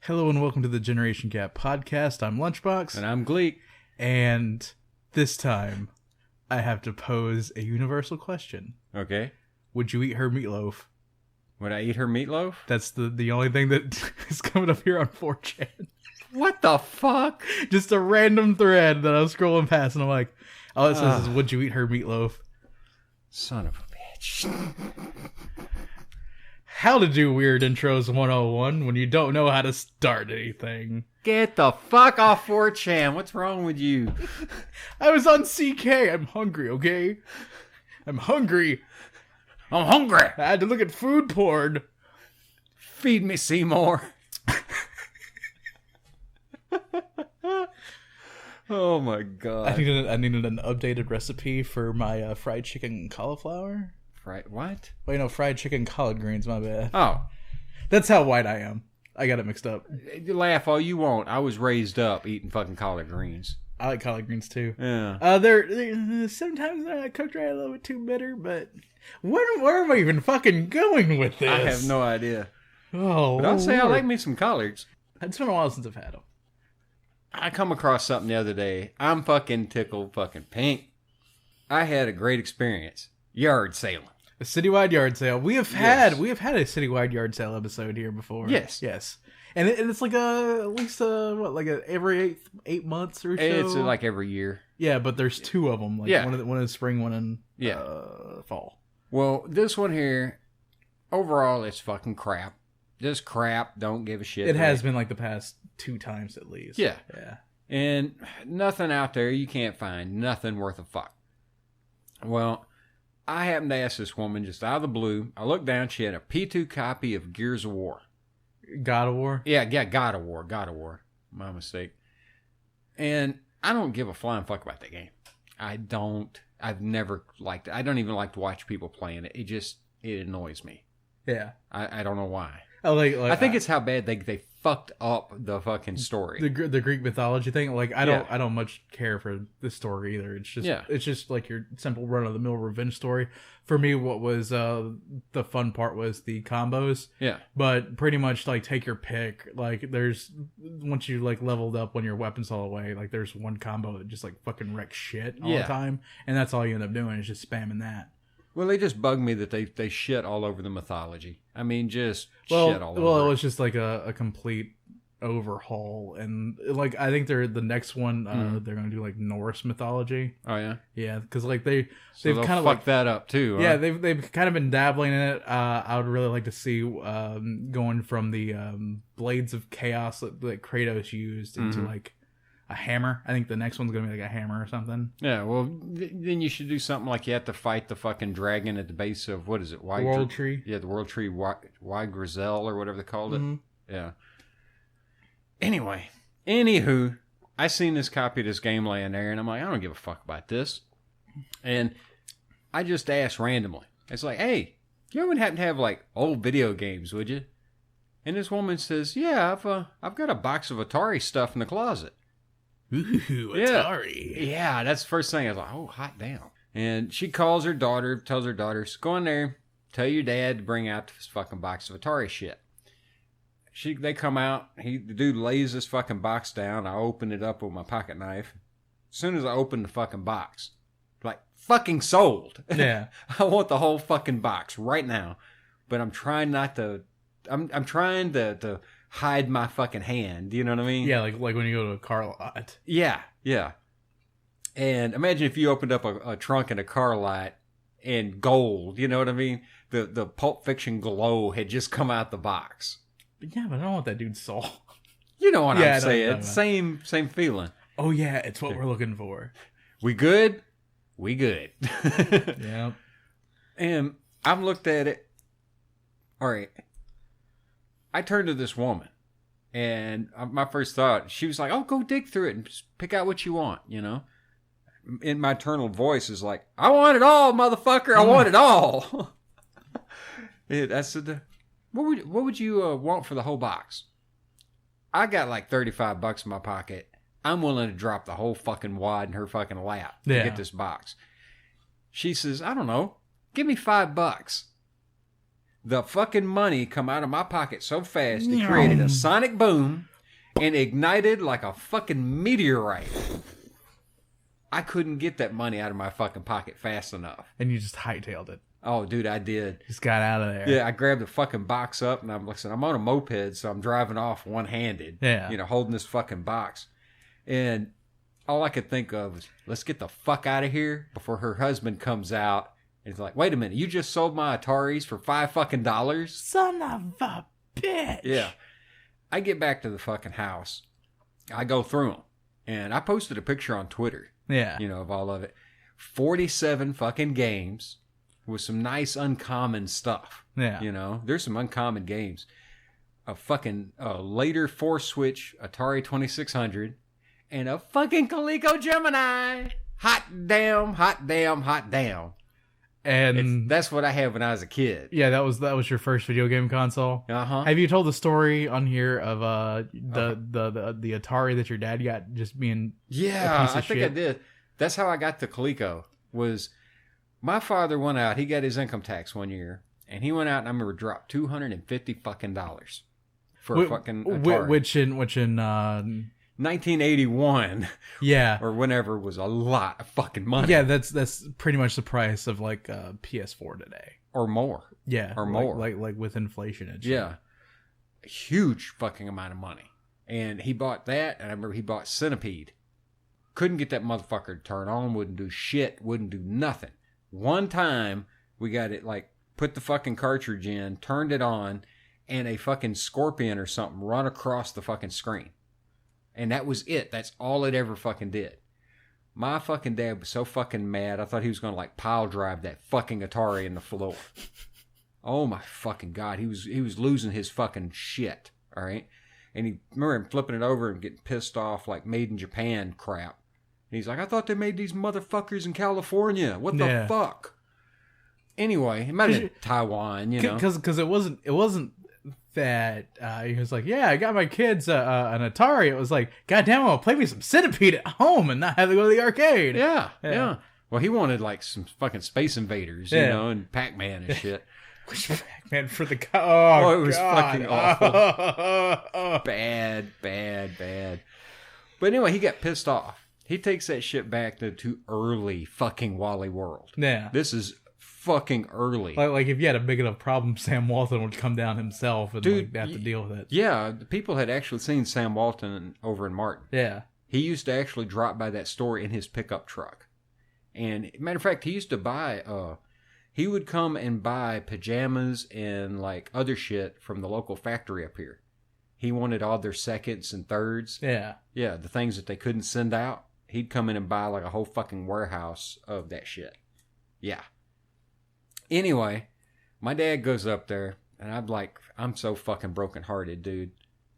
Hello and welcome to the Generation Gap podcast. I'm Lunchbox. And I'm Gleek. And this time, I have to pose a universal question. Okay. Would you eat her meatloaf? Would I eat her meatloaf? That's the only thing that is coming up here on 4chan. What the fuck? Just a random thread that I was scrolling past and I'm like, all it says is, would you eat her meatloaf? Son of a bitch. How to do weird intros 101 when you don't know how to start anything. Get the fuck off 4chan. What's wrong with you? I was on CK. I'm hungry, okay? I'm hungry. I'm hungry. I had to look at food porn. Feed me, Seymour. Oh my god. I needed an updated recipe for my fried chicken cauliflower. Fried what? Wait, no, fried chicken collard greens, my bad. Oh. That's how white I am. I got it mixed up. You laugh all you want. I was raised up eating fucking collard greens. I like collard greens too. Yeah. They're sometimes they're not cooked right, a little bit too bitter, but where am I even fucking going with this? I have no idea. Oh, but I'll say Lord. I like me some collards. It's been a while since I've had them. I come across something the other day. I'm fucking tickled fucking pink. I had a great experience. Yard sailing. A citywide yard sale. We have had a citywide yard sale episode here before. Yes. And it's like at least every 8 months or so. It's like every year. Yeah, but there's two of them. Like one in spring, one in fall. Well, this one here, overall, it's fucking crap. Just crap. Don't give a shit. It has been like the past 2 times at least. Yeah. Yeah. And nothing out there you can't find. Nothing worth a fuck. Well, I happened to ask this woman just out of the blue. I looked down. She had a P2 copy of Gears of War. God of War? Yeah, God of War. My mistake. And I don't give a flying fuck about that game. I've never liked it. I don't even like to watch people playing it. It annoys me. Yeah. I don't know why. I think it's how bad they fucked up the fucking story. The Greek mythology thing. Like I don't much care for the story either. It's just like your simple run of the mill revenge story. For me, what was the fun part was the combos. Yeah. But pretty much like take your pick. Like there's once you like leveled up when your weapon's all the way, like there's one combo that just like fucking wrecks shit all the time, and that's all you end up doing is just spamming that. Well, they just bug me that they shit all over the mythology. I mean, just shit all over. Well, it was just like a complete overhaul, and like I think they're the next one. They're gonna do like Norse mythology. Oh yeah, yeah, because like they've kind of fucked that up too. Yeah, they've kind of been dabbling in it. I would really like to see going from the blades of chaos that Kratos used into like a hammer. I think the next one's gonna be like a hammer or something. Yeah, well, then you should do something like you have to fight the fucking dragon at the base of, what is it? World Tree? Yeah, the World Tree, Y Grizel or whatever they called it. Yeah. Anyway, anywho, I seen this copy of this game laying there, and I'm like, I don't give a fuck about this. And I just asked randomly. It's like, hey, you wouldn't happen to have like old video games, would you? And this woman says, yeah, I've got a box of Atari stuff in the closet. Ooh, Atari. Yeah, that's the first thing. I was like, oh, hot damn. And she calls her daughter, tells her daughter, go in there, tell your dad to bring out this fucking box of Atari shit. They come out, the dude lays this fucking box down. I open it up with my pocket knife. As soon as I open the fucking box, like, fucking sold. Yeah. I want the whole fucking box right now. But I'm trying not to, I'm trying to hide my fucking hand. You know what I mean? Yeah, like when you go to a car lot. Yeah. And imagine if you opened up a trunk in a car lot and gold, you know what I mean? The Pulp Fiction glow had just come out the box. Yeah, but I don't want that dude saw. You know what I'm saying? Same feeling. Oh yeah, it's what we're looking for. We good? We good. Yeah. And I've looked at it. All right. I turned to this woman, and my first thought, she was like, oh, go dig through it and just pick out what you want, you know? In my internal voice is like, I want it all, motherfucker. I want it all. I said, what would you want for the whole box? I got like $35 in my pocket. I'm willing to drop the whole fucking wad in her fucking lap to get this box. She says, I don't know. Give me $5. The fucking money come out of my pocket so fast, it created a sonic boom and ignited like a fucking meteorite. I couldn't get that money out of my fucking pocket fast enough. And you just hightailed it. Oh, dude, I did. Just got out of there. Yeah, I grabbed the fucking box up, and I'm on a moped, so I'm driving off one-handed. Yeah. You know, holding this fucking box. And all I could think of was, let's get the fuck out of here before her husband comes out. And he's like, wait a minute, you just sold my Ataris for $5 fucking dollars? Son of a bitch. Yeah. I get back to the fucking house. I go through them. And I posted a picture on Twitter. Yeah. You know, of all of it. 47 fucking games with some nice uncommon stuff. Yeah. You know, there's some uncommon games. A fucking later 4-switch Atari 2600 and a fucking Coleco Gemini. Hot damn, hot damn, hot damn. And that's what I had when I was a kid. Yeah, that was your first video game console. Uh-huh. Have you told the story on here of the Atari that your dad got just being a piece of I think shit? I did. That's how I got the Coleco. Was my father went out, he got his income tax one year, and he went out and I remember dropped $250 fucking dollars for a fucking Atari. Which in 1981, yeah, or whenever, was a lot of fucking money. Yeah, that's pretty much the price of like a PS4 today, or more. Yeah, or more, like with inflation and shit. Yeah, a huge fucking amount of money. And he bought that, and I remember he bought Centipede. Couldn't get that motherfucker to turn on. Wouldn't do shit. Wouldn't do nothing. One time we got it, like, put the fucking cartridge in, turned it on, and a fucking scorpion or something run across the fucking screen. And that was it. That's all it ever fucking did. My fucking dad was so fucking mad. I thought he was going to like pile drive that fucking Atari in the floor. Oh my fucking God. He was losing his fucking shit. All right. And he remember him flipping it over and getting pissed off like made in Japan crap. And he's like, I thought they made these motherfuckers in California. What the fuck? Anyway, it might have been Taiwan, you know. Because it wasn't that he was like, yeah, I got my kids an Atari. It was like, goddamn, I'll play me some Centipede at home and not have to go to the arcade. Yeah. Well, he wanted like some fucking Space Invaders, you know, and Pac-Man and shit. Pac-Man for the it was God. fucking awful. Bad. But anyway, he got pissed off. He takes that shit back to early fucking Wally World. Yeah. This is fucking early. Like if you had a big enough problem, Sam Walton would come down himself and have to deal with it. Yeah, the people had actually seen Sam Walton over in Martin. Yeah. He used to actually drop by that store in his pickup truck. And matter of fact, he used to buy he would come and buy pajamas and like other shit from the local factory up here. He wanted all their seconds and thirds. Yeah. Yeah, the things that they couldn't send out. He'd come in and buy like a whole fucking warehouse of that shit. Yeah. Anyway, my dad goes up there, and I'm so fucking brokenhearted, dude.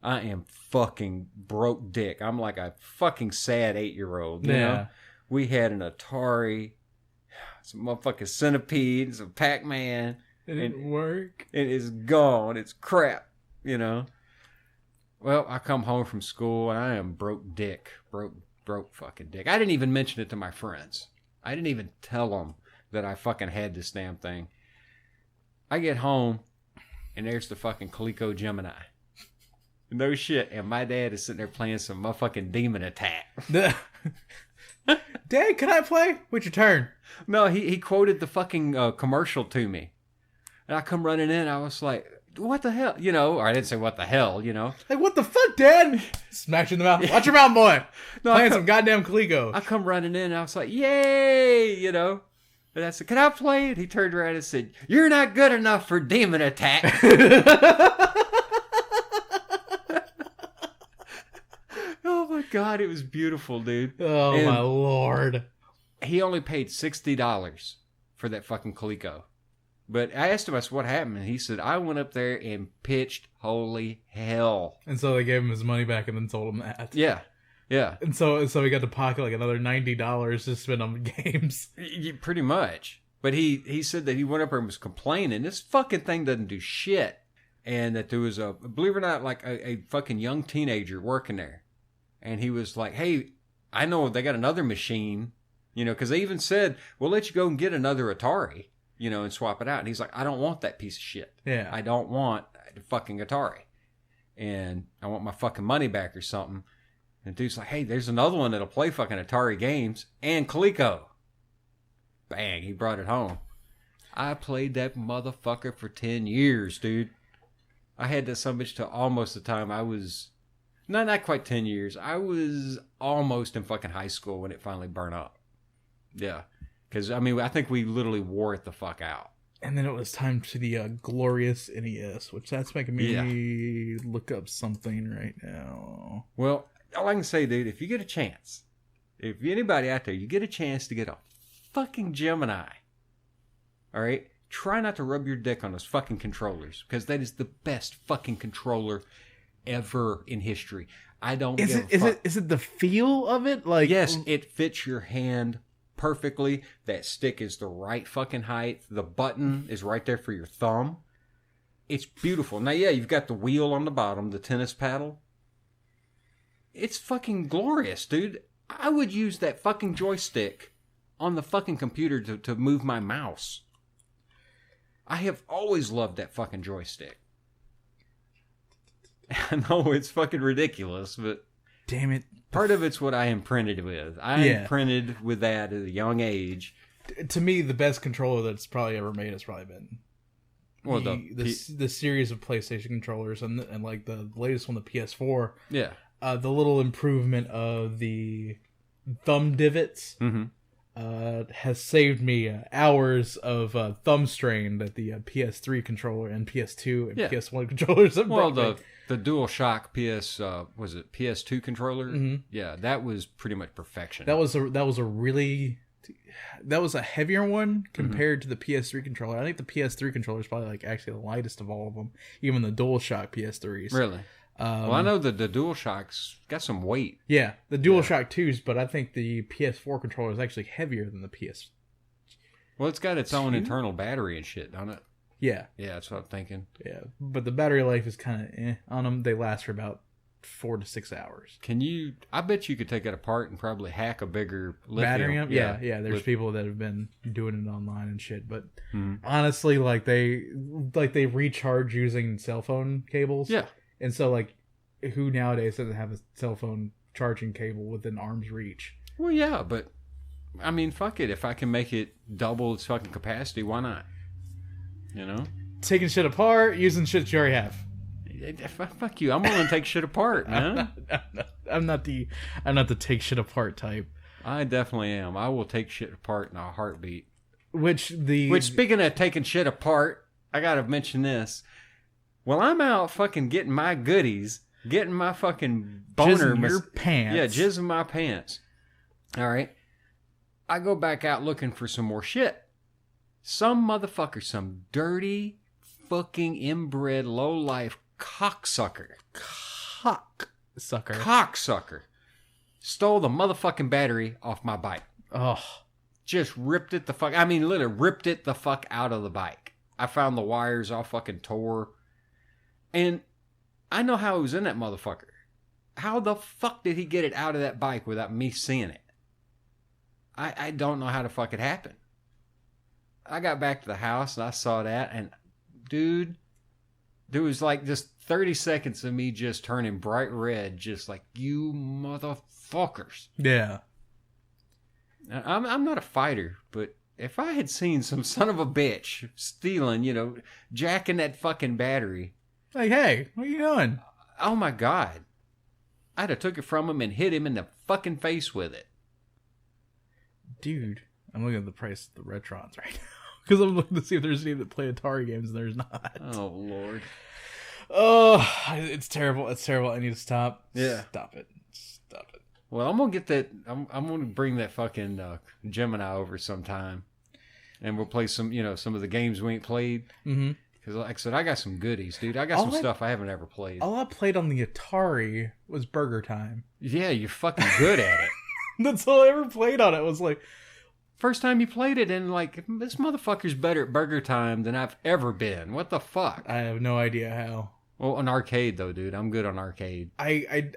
I am fucking broke dick. I'm like a fucking sad 8-year-old, you know? We had an Atari, some motherfucking Centipede, some Pac-Man. It didn't work. It is gone. It's crap, you know? Well, I come home from school, and I am broke dick. Broke fucking dick. I didn't even mention it to my friends. I didn't even tell them that I fucking had this damn thing. I get home, and there's the fucking Coleco Gemini. No shit. And my dad is sitting there playing some motherfucking Demon Attack. Dad, can I play? What's your turn? No, he quoted the fucking commercial to me. And I come running in, I was like, what the hell? You know, or I didn't say what the hell, you know. Like, what the fuck, Dad? Smash you in the mouth. Watch your mouth, boy. No, playing some goddamn Coleco. I come running in, and I was like, yay, you know. And I said, can I play it? He turned around and said, you're not good enough for Demon Attack. Oh my God, it was beautiful, dude. Oh, and my Lord. He only paid $60 for that fucking Coleco. But I asked him, I said, what happened? And he said, I went up there and pitched holy hell. And so they gave him his money back and then told him that. Yeah. Yeah. And so he got to pocket like another $90 to spend on games. Pretty much. But he said that he went up there and was complaining. This fucking thing doesn't do shit. And that there was believe it or not, like a fucking young teenager working there. And he was like, hey, I know they got another machine, you know, because they even said, we'll let you go and get another Atari. and swap it out. And he's like, I don't want that piece of shit. Yeah. I don't want the fucking Atari. And I want my fucking money back or something. And dude's like, hey, there's another one that'll play fucking Atari games and Coleco. Bang, he brought it home. I played that motherfucker for 10 years, dude. I had that so much to almost the time I was... not quite 10 years. I was almost in fucking high school when it finally burned up. Yeah. Because, I think we literally wore it the fuck out. And then it was time to the glorious NES, which that's making me look up something right now. Well, all I can say, dude, if you get a chance, if anybody out there, you get a chance to get a fucking Gemini, all right? Try not to rub your dick on those fucking controllers, because that is the best fucking controller ever in history. I don't give a fuck. Is it the feel of it? Like, yes, it fits your hand perfectly. That stick is the right fucking height. The button is right there for your thumb. It's beautiful. Now, yeah, you've got the wheel on the bottom, the tennis paddle. It's fucking glorious, dude. I would use that fucking joystick on the fucking computer to move my mouse. I have always loved that fucking joystick. I know it's fucking ridiculous, but... damn it. Part of it's what I imprinted with. I imprinted with that at a young age. To me, the best controller that's probably ever made has probably been the series of PlayStation controllers and like the latest one, the PS4. Yeah. The little improvement of the thumb divots has saved me hours of thumb strain that the PS3 controller and PS2 and PS1 controllers have brought me. The DualShock PS2 controller? Mm-hmm. Yeah, that was pretty much perfection. That was a heavier one compared to the PS3 controller. I think the PS3 controller is probably like actually the lightest of all of them, even the DualShock PS3s. Really? Well, I know the DualShock's got some weight. Yeah, the DualShock 2s, but I think the PS4 controller is actually heavier than the PS. Well, it's got its own internal battery and shit, don't it? Yeah. Yeah, that's what I'm thinking. Yeah, but the battery life is kind of on them. They last for about 4 to 6 hours. I bet you could take it apart and probably hack a bigger lithium. Battery up? Yeah. There's people that have been doing it online and shit. But honestly, like they recharge using cell phone cables. Yeah. And so, like, who nowadays doesn't have a cell phone charging cable within arm's reach? Well, yeah, but I mean, fuck it. If I can make it double its fucking capacity, why not? You know? Taking shit apart, using shit you already have. Fuck you. I'm willing to take shit apart, man. I'm not the take shit apart type. I definitely am. I will take shit apart in a heartbeat. Which speaking of taking shit apart, I gotta mention this. Well, I'm out fucking getting my goodies, getting my fucking boner. Jizz in your pants. Yeah, jizz in my pants. All right. I go back out looking for some more shit. Some motherfucker, some dirty, fucking inbred, low-life cocksucker. Cocksucker. Stole the motherfucking battery off my bike. Oh. Just ripped it the fuck... I mean, literally ripped it the fuck out of the bike. I found the wires all fucking tore. And I know how it was in that motherfucker. How the fuck did he get it out of that bike without me seeing it? I don't know how the fuck it happened. I got back to the house and I saw that, and dude, there was like just 30 seconds of me just turning bright red, just like, you motherfuckers. Yeah. I'm not a fighter, but if I had seen some son of a bitch stealing, jacking that fucking battery. Like, hey, what are you doing? Oh my God. I'd have took it from him and hit him in the fucking face with it. Dude, I'm looking at the price of the Retrons right now. Because I'm looking to see if there's any that play Atari games, and there's not. Oh, Lord. Oh, it's terrible. It's terrible. I need to stop. Yeah. Stop it. Well, I'm going to get that. I'm going to bring that fucking Gemini over sometime. And we'll play some of the games we ain't played. Mm-hmm. Because, like I said, I got some goodies, dude. I got some stuff I haven't ever played. All I played on the Atari was Burger Time. Yeah, you're fucking good at it. That's all I ever played on it. Was like, first time you played it, and like, this motherfucker's better at Burger Time than I've ever been. What the fuck? I have no idea how. Well, on arcade though, dude, I'm good on arcade. I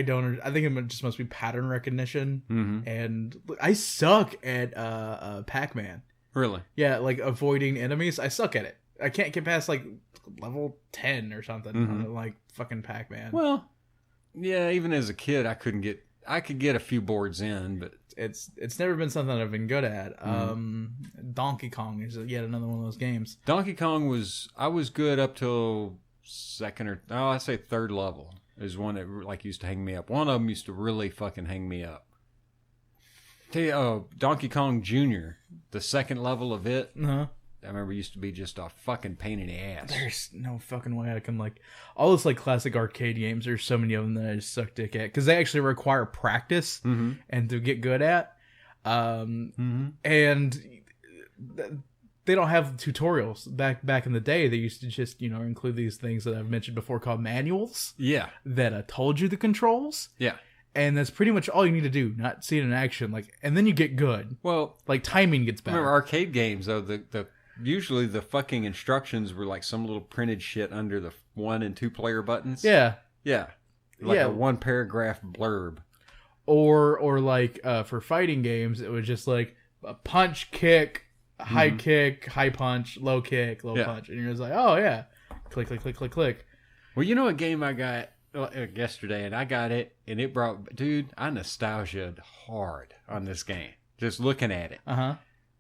don't. I think it just must be pattern recognition, and I suck at Pac-Man. Really? Yeah, like avoiding enemies. I suck at it. I can't get past like level 10 or something. On, like fucking Pac-Man. Well, yeah. Even as a kid, I could get a few boards in, but it's never been something I've been good at. Donkey Kong is yet another one of those games. Donkey Kong I was good up till I'd say third level is one that like used to hang me up. One of them used to really fucking hang me up. Tell you, Donkey Kong Jr., the second level of it, I remember used to be just a fucking pain in the ass. There's no fucking way I can like all those like classic arcade games. There's so many of them that I just suck dick at because they actually require practice and to get good at. And they don't have tutorials. Back in the day, they used to just include these things that I've mentioned before called manuals. Yeah, that told you the controls. Yeah. And that's pretty much all you need to do, not see it in action. And then you get good. Well, like timing gets better. Remember arcade games though, usually the fucking instructions were like some little printed shit under the 1 and 2 player buttons. Yeah. Yeah. Like a 1 paragraph blurb. Or like for fighting games, it was just like a punch, kick, high punch, low kick, low punch. And you're just like, oh yeah. Click, click, click, click, click. Well, a game I got yesterday, and I got it, and it brought, dude, I nostalgia'd hard on this game, just looking at it. And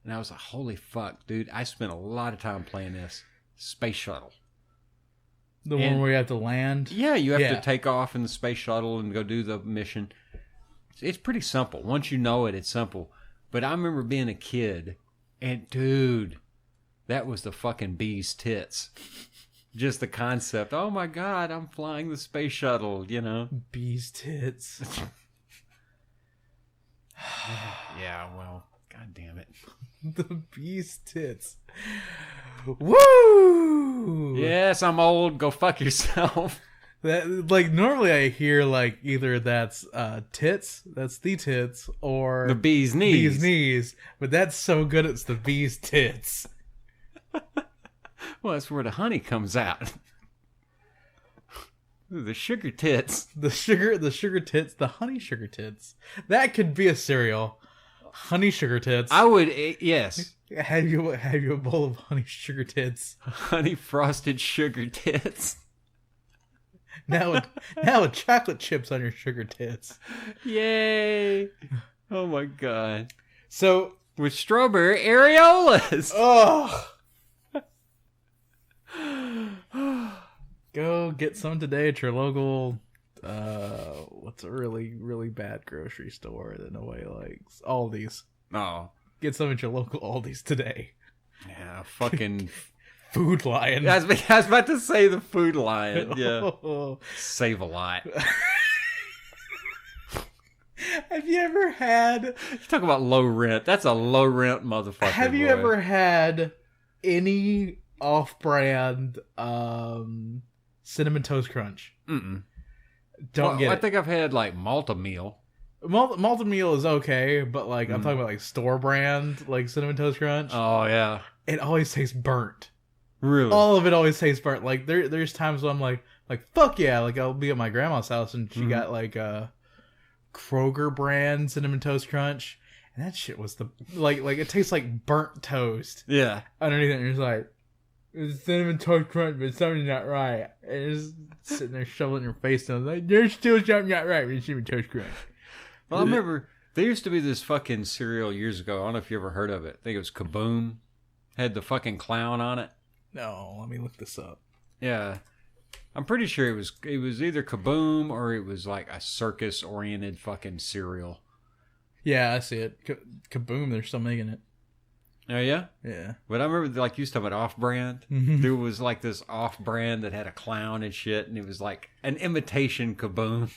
I was like, holy fuck, dude, I spent a lot of time playing this. Space Shuttle. The one where you have to land? Yeah, you have to take off in the space shuttle and go do the mission. It's pretty simple. Once you know it, it's simple. But I remember being a kid, and dude, that was the fucking bee's tits. Just the concept. Oh my God, I'm flying the space shuttle, Bee's tits. Yeah, well, God damn it. The bee's tits. Woo! Yes, I'm old. Go fuck yourself. That like normally I hear like either that's tits, that's the tits, or the bee's knees. Bee's knees. But that's so good it's the bee's tits. Well, that's where the honey comes out. The sugar tits. The sugar tits, the honey sugar tits. That could be a cereal. Honey sugar tits. I would, yes. Have you a bowl of honey sugar tits? Honey frosted sugar tits. Now with chocolate chips on your sugar tits. Yay. Oh my God. So with strawberry areolas. Oh. Go get some today at your local what's a really, really bad grocery store that nobody likes? Aldi's. Oh. Get some at your local Aldi's today. Yeah, fucking Food Lion. I was about to say the Food Lion. Yeah. Save a lot. Have you ever had... You talk about low rent. That's a low rent motherfucker. Have you ever had any off-brand Cinnamon Toast Crunch? Mm-mm. Don't get it. I think I've had like Malta Meal. Malta Meal is okay, but like I'm talking about like store brand like Cinnamon Toast Crunch. Oh yeah. It always tastes burnt. Really? All of it always tastes burnt. Like there's times when I'm like fuck yeah, like I'll be at my grandma's house and she got like a Kroger brand Cinnamon Toast Crunch, and that shit was the like it tastes like burnt toast. Yeah. Underneath it, and you're just like, it's Cinnamon Toast Crunch, but something's not right. And it's just sitting there shoveling your face, and I was like, there's still something not right with Cinnamon Toast Crunch. Well, I remember there used to be this fucking cereal years ago. I don't know if you ever heard of it. I think it was Kaboom. Had the fucking clown on it. No, let me look this up. Yeah. I'm pretty sure it was either Kaboom or it was like a circus-oriented fucking cereal. Yeah, I see it. Kaboom, they're still making it. Oh, yeah? Yeah. But I remember, like, you used to have an off-brand. There was, like, this off-brand that had a clown and shit, and it was, like, an imitation Kaboom.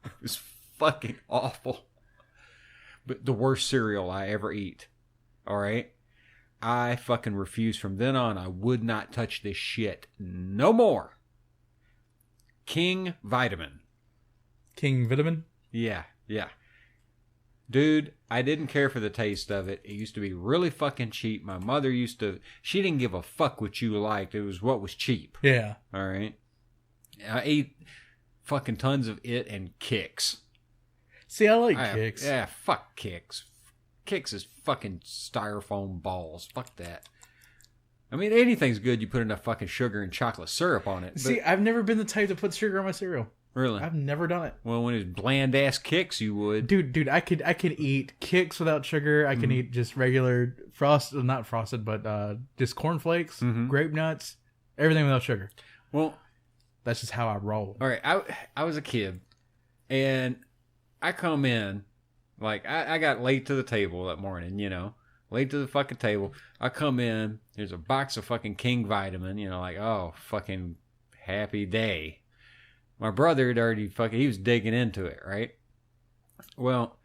It was fucking awful. But the worst cereal I ever eat. All right? I fucking refuse. From then on, I would not touch this shit no more. King Vitamin. King Vitamin? Yeah. Dude, I didn't care for the taste of it. It used to be really fucking cheap. My mother she didn't give a fuck what you liked. It was what was cheap. Yeah. All right? I ate fucking tons of it and Kicks. See, I like Kicks. Yeah, fuck Kicks. Kix is fucking styrofoam balls. Fuck that. I mean, anything's good. You put enough fucking sugar and chocolate syrup on it. See, I've never been the type to put sugar on my cereal. Really? I've never done it. Well, when it's bland ass Kix, you would. Dude, I could eat Kix without sugar. I can eat just regular not frosted, but just cornflakes, grape nuts, everything without sugar. Well, that's just how I roll. All right, I was a kid, and I come in, like I got late to the table that morning, you know. Late to the fucking table. I come in. There's a box of fucking King Vitamin. You know, like, oh, fucking happy day. My brother had already he was digging into it, right? Well,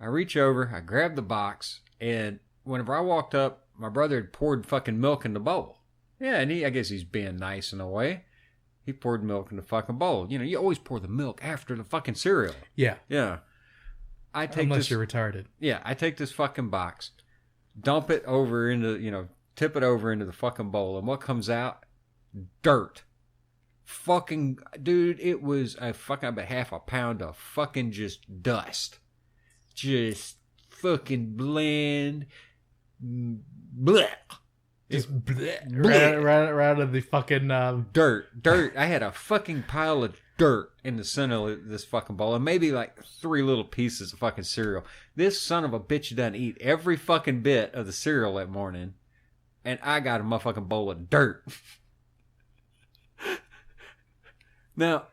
I reach over. I grab the box. And whenever I walked up, my brother had poured fucking milk in the bowl. Yeah, and I guess he's being nice in a way. He poured milk in the fucking bowl. You know, you always pour the milk after the fucking cereal. Yeah. Yeah. Unless you're retarded. Yeah, I take this fucking box. Dump it over into, tip it over into the fucking bowl. And what comes out? Dirt. Fucking, dude, it was about half a pound of fucking just dust. Just fucking bland. Blech. Just blech. Right out of the fucking... Dirt. I had a fucking pile of dirt in the center of this fucking bowl, and maybe like 3 little pieces of fucking cereal. This son of a bitch done eat every fucking bit of the cereal that morning, and I got a motherfucking bowl of dirt. Now,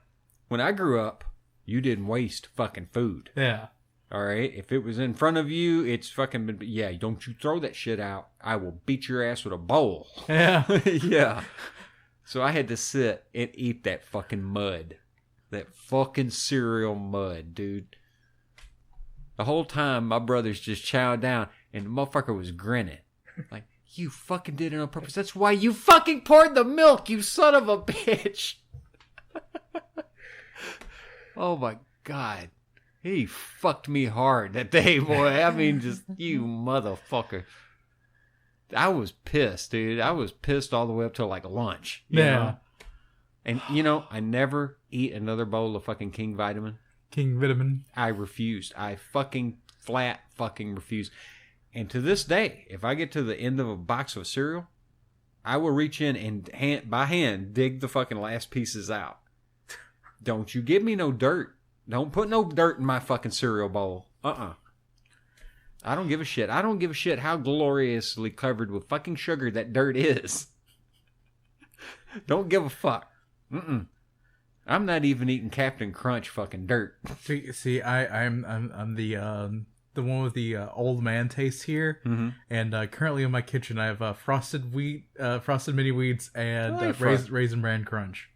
when I grew up, you didn't waste fucking food. Yeah. All right? If it was in front of you, it's fucking... Yeah, don't you throw that shit out. I will beat your ass with a bowl. Yeah. Yeah. So I had to sit and eat that fucking mud. That fucking cereal mud, dude. The whole time, my brother's just chowing down, and the motherfucker was grinning. Like, you fucking did it on purpose. That's why you fucking poured the milk, you son of a bitch. Oh, my God. He fucked me hard that day, boy. I mean, just, you motherfucker. I was pissed, dude. I was pissed all the way up till, like, lunch. You know? And, I never eat another bowl of fucking King Vitamin. King Vitamin. I refused. I fucking flat fucking refused. And to this day, if I get to the end of a box of cereal, I will reach in and by hand dig the fucking last pieces out. Don't you give me no dirt. Don't put no dirt in my fucking cereal bowl. I don't give a shit. I don't give a shit how gloriously covered with fucking sugar that dirt is. Don't give a fuck. I'm not even eating Captain Crunch fucking dirt. See, I'm the one with the old man taste here, and currently in my kitchen I have frosted mini wheats and raisin bran crunch.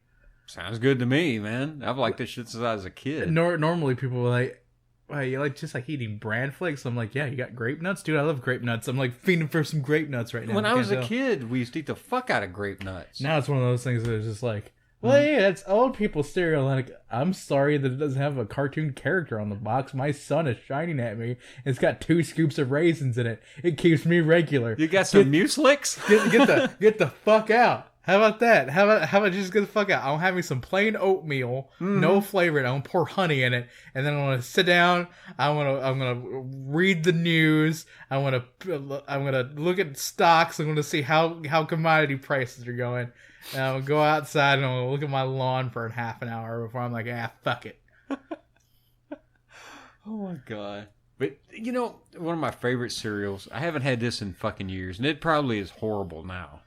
Sounds good to me, man. I've liked this shit since I was a kid. Normally people are like, "Well, you just like eating bran flakes?" I'm like, "Yeah, you got grape nuts, dude. I love grape nuts." I'm like feeding for some grape nuts right now. When I was a kid, we used to eat the fuck out of grape nuts. Now it's one of those things that is just like, well, yeah, that's old people cereal. Like, I'm sorry that it doesn't have a cartoon character on the box. My son is shining at me. It's got 2 scoops of raisins in it. It keeps me regular. You got some mueslicks? Get the fuck out. How about that? How about just get the fuck out? I'll have me some plain oatmeal, no flavor. I'm gonna pour honey in it, and then I'm gonna sit down. I'm gonna read the news. I'm gonna look at stocks. I'm gonna see how commodity prices are going. And I'm gonna go outside and I'm gonna look at my lawn for half an hour before I'm like, fuck it. Oh my God. But, one of my favorite cereals, I haven't had this in fucking years, and it probably is horrible now.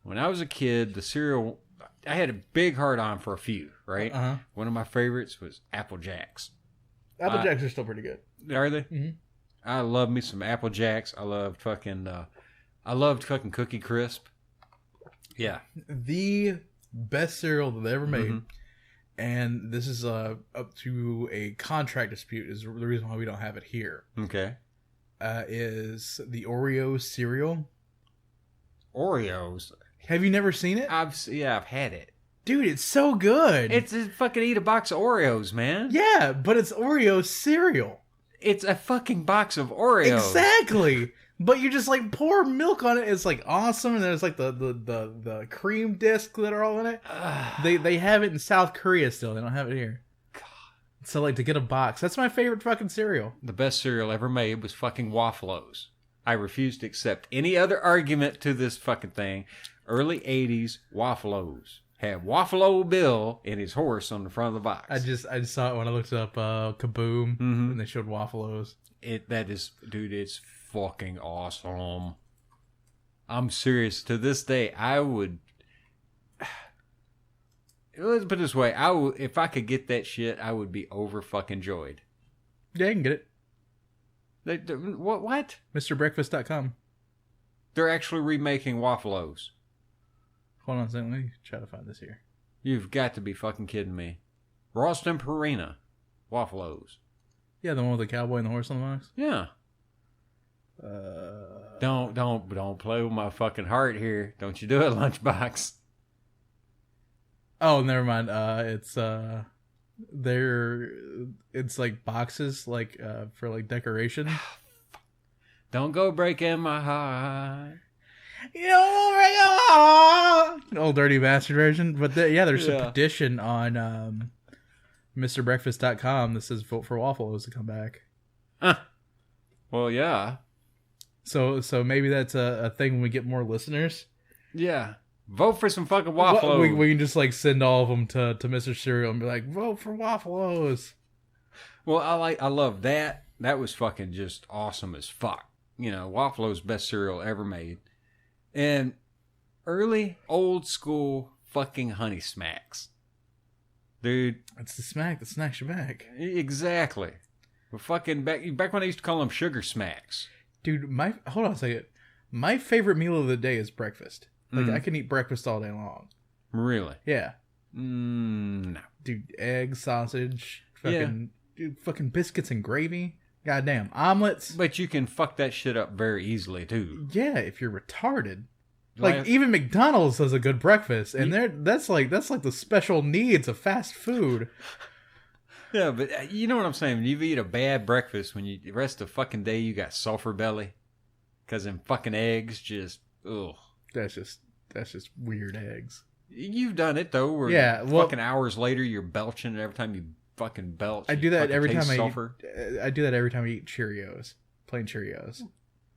When I was a kid, the cereal, I had a big hard on for a few, right? One of my favorites was Apple Jacks. Apple Jacks are still pretty good. Are they? Mm-hmm. I love me some Apple Jacks. I loved fucking Cookie Crisp. Yeah. The best cereal that they ever made, and this is up to a contract dispute, is the reason why we don't have it here. Okay. Is the Oreo cereal. Oreos? Have you never seen it? I've had it. Dude, it's so good. It's a fucking eat a box of Oreos, man. Yeah, but it's Oreo cereal. It's a fucking box of Oreos. Exactly. But you just like pour milk on it. It's like awesome. And there's like the cream discs that are all in it. They have it in South Korea still. They don't have it here. God. So, like, to get a box, that's my favorite fucking cereal. The best cereal ever made was fucking Wafflos. I refuse to accept any other argument to this fucking thing. Early 80s Wafflos. Had Waffalo Bill and his horse on the front of the box. I just saw it when I looked up Kaboom, and they showed Wafflos. Dude, it's fucking awesome. I'm serious. To this day, I would... Let's put it this way. If I could get that shit, I would be over fucking joyed. Yeah, you can get it. What? MrBreakfast.com. They're actually remaking Wafflos. Hold on a second. Let me try to find this here. You've got to be fucking kidding me. Ralston Purina. Wafflos. Yeah, the one with the cowboy and the horse on the box? Yeah. Don't play with my fucking heart here. Don't you do it, Lunchbox. Oh, never mind. It's like boxes, like for like decoration. Don't go breaking my heart. You don't break my heart. Old dirty bastard version. But there's a petition on MrBreakfast.com that says vote for Waffles to come back. Well, yeah. So maybe that's a thing when we get more listeners. Yeah. Vote for some fucking Waffles. We can just like send all of them to Mr. Cereal and be like, vote for Waffles. Well, I love that. That was fucking just awesome as fuck. You know, Waffles best cereal ever made. And early old school fucking Honey Smacks. Dude. It's the smack that snacks you back. Exactly. But fucking back when I used to call them Sugar Smacks. Dude, hold on a second. My favorite meal of the day is breakfast. Like, I can eat breakfast all day long. Really? Yeah. No. Dude, eggs, sausage, fucking biscuits and gravy. Goddamn. Omelets. But you can fuck that shit up very easily, too. Yeah, if you're retarded. Like, even McDonald's does a good breakfast. And that's like the special needs of fast food. Yeah, but you know what I'm saying? When you eat a bad breakfast, the rest of the fucking day you got sulfur belly. Because them fucking eggs just, ugh. That's just weird eggs. You've done it though. Where fucking hours later you're belching, and every time you fucking belch, I do that every time sulfur. I do that every time I eat Cheerios, plain Cheerios.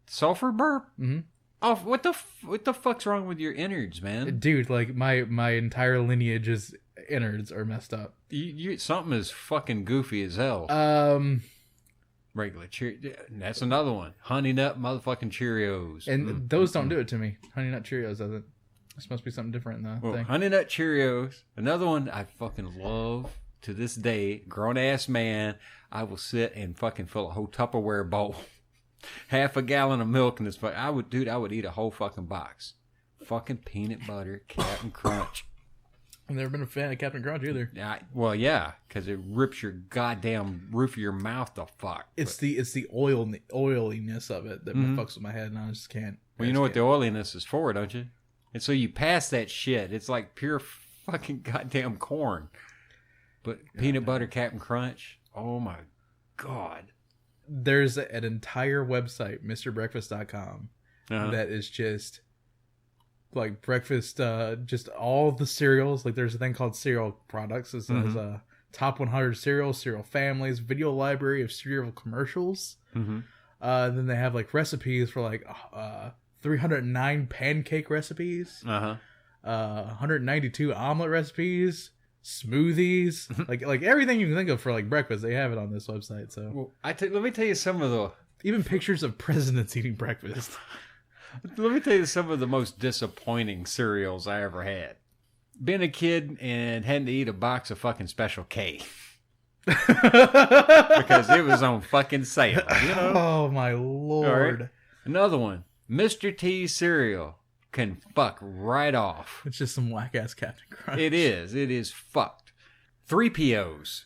Sulfur burp. Mm-hmm. Oh, what the fuck's wrong with your innards, man? Dude, like my entire lineage's innards are messed up. You something is fucking goofy as hell. Regular Cheerios. That's another one. Honey Nut motherfucking Cheerios. And those don't do it to me. Honey Nut Cheerios doesn't. This must be something different in the thing. Honey Nut Cheerios. Another one I fucking love to this day. Grown ass man. I will sit and fucking fill a whole Tupperware bowl. Half a gallon of milk in this. I would eat a whole fucking box. Fucking peanut butter, Captain Crunch. I've never been a fan of Captain Crunch either. Yeah, because it rips your goddamn roof of your mouth the fuck. It's the oiliness of it that fucks with my head, and I just can't. Well, you know what the oiliness is for, don't you? And so you pass that shit. It's like pure fucking goddamn corn. But peanut butter Captain Crunch, oh my god. There's an entire website, MrBreakfast.com, that is just like breakfast, just all the cereals. Like there's a thing called cereal products. It says top 100 cereals, cereal families, video library of cereal commercials. Then they have like recipes for like 309 pancake recipes, 192 omelet recipes, smoothies, like everything you can think of for like breakfast. They have it on this website. So let me tell you some of the even pictures of presidents eating breakfast. Let me tell you some of the most disappointing cereals I ever had. Being a kid and having to eat a box of fucking Special K. Because it was on fucking sale, you know? Oh, my Lord. Right. Another one. Mr. T's cereal can fuck right off. It's just some whack-ass Captain Crunch. It is. It is fucked. 3POs.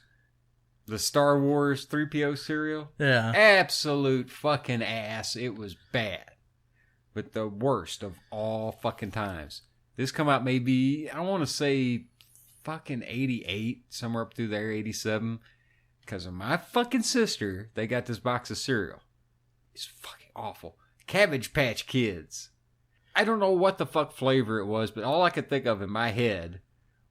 The Star Wars 3PO cereal. Yeah. Absolute fucking ass. It was bad. But the worst of all fucking times. This come out maybe, I want to say fucking 88, somewhere up through there, 87. Because of my fucking sister, they got this box of cereal. It's fucking awful. Cabbage Patch Kids. I don't know what the fuck flavor it was, but all I could think of in my head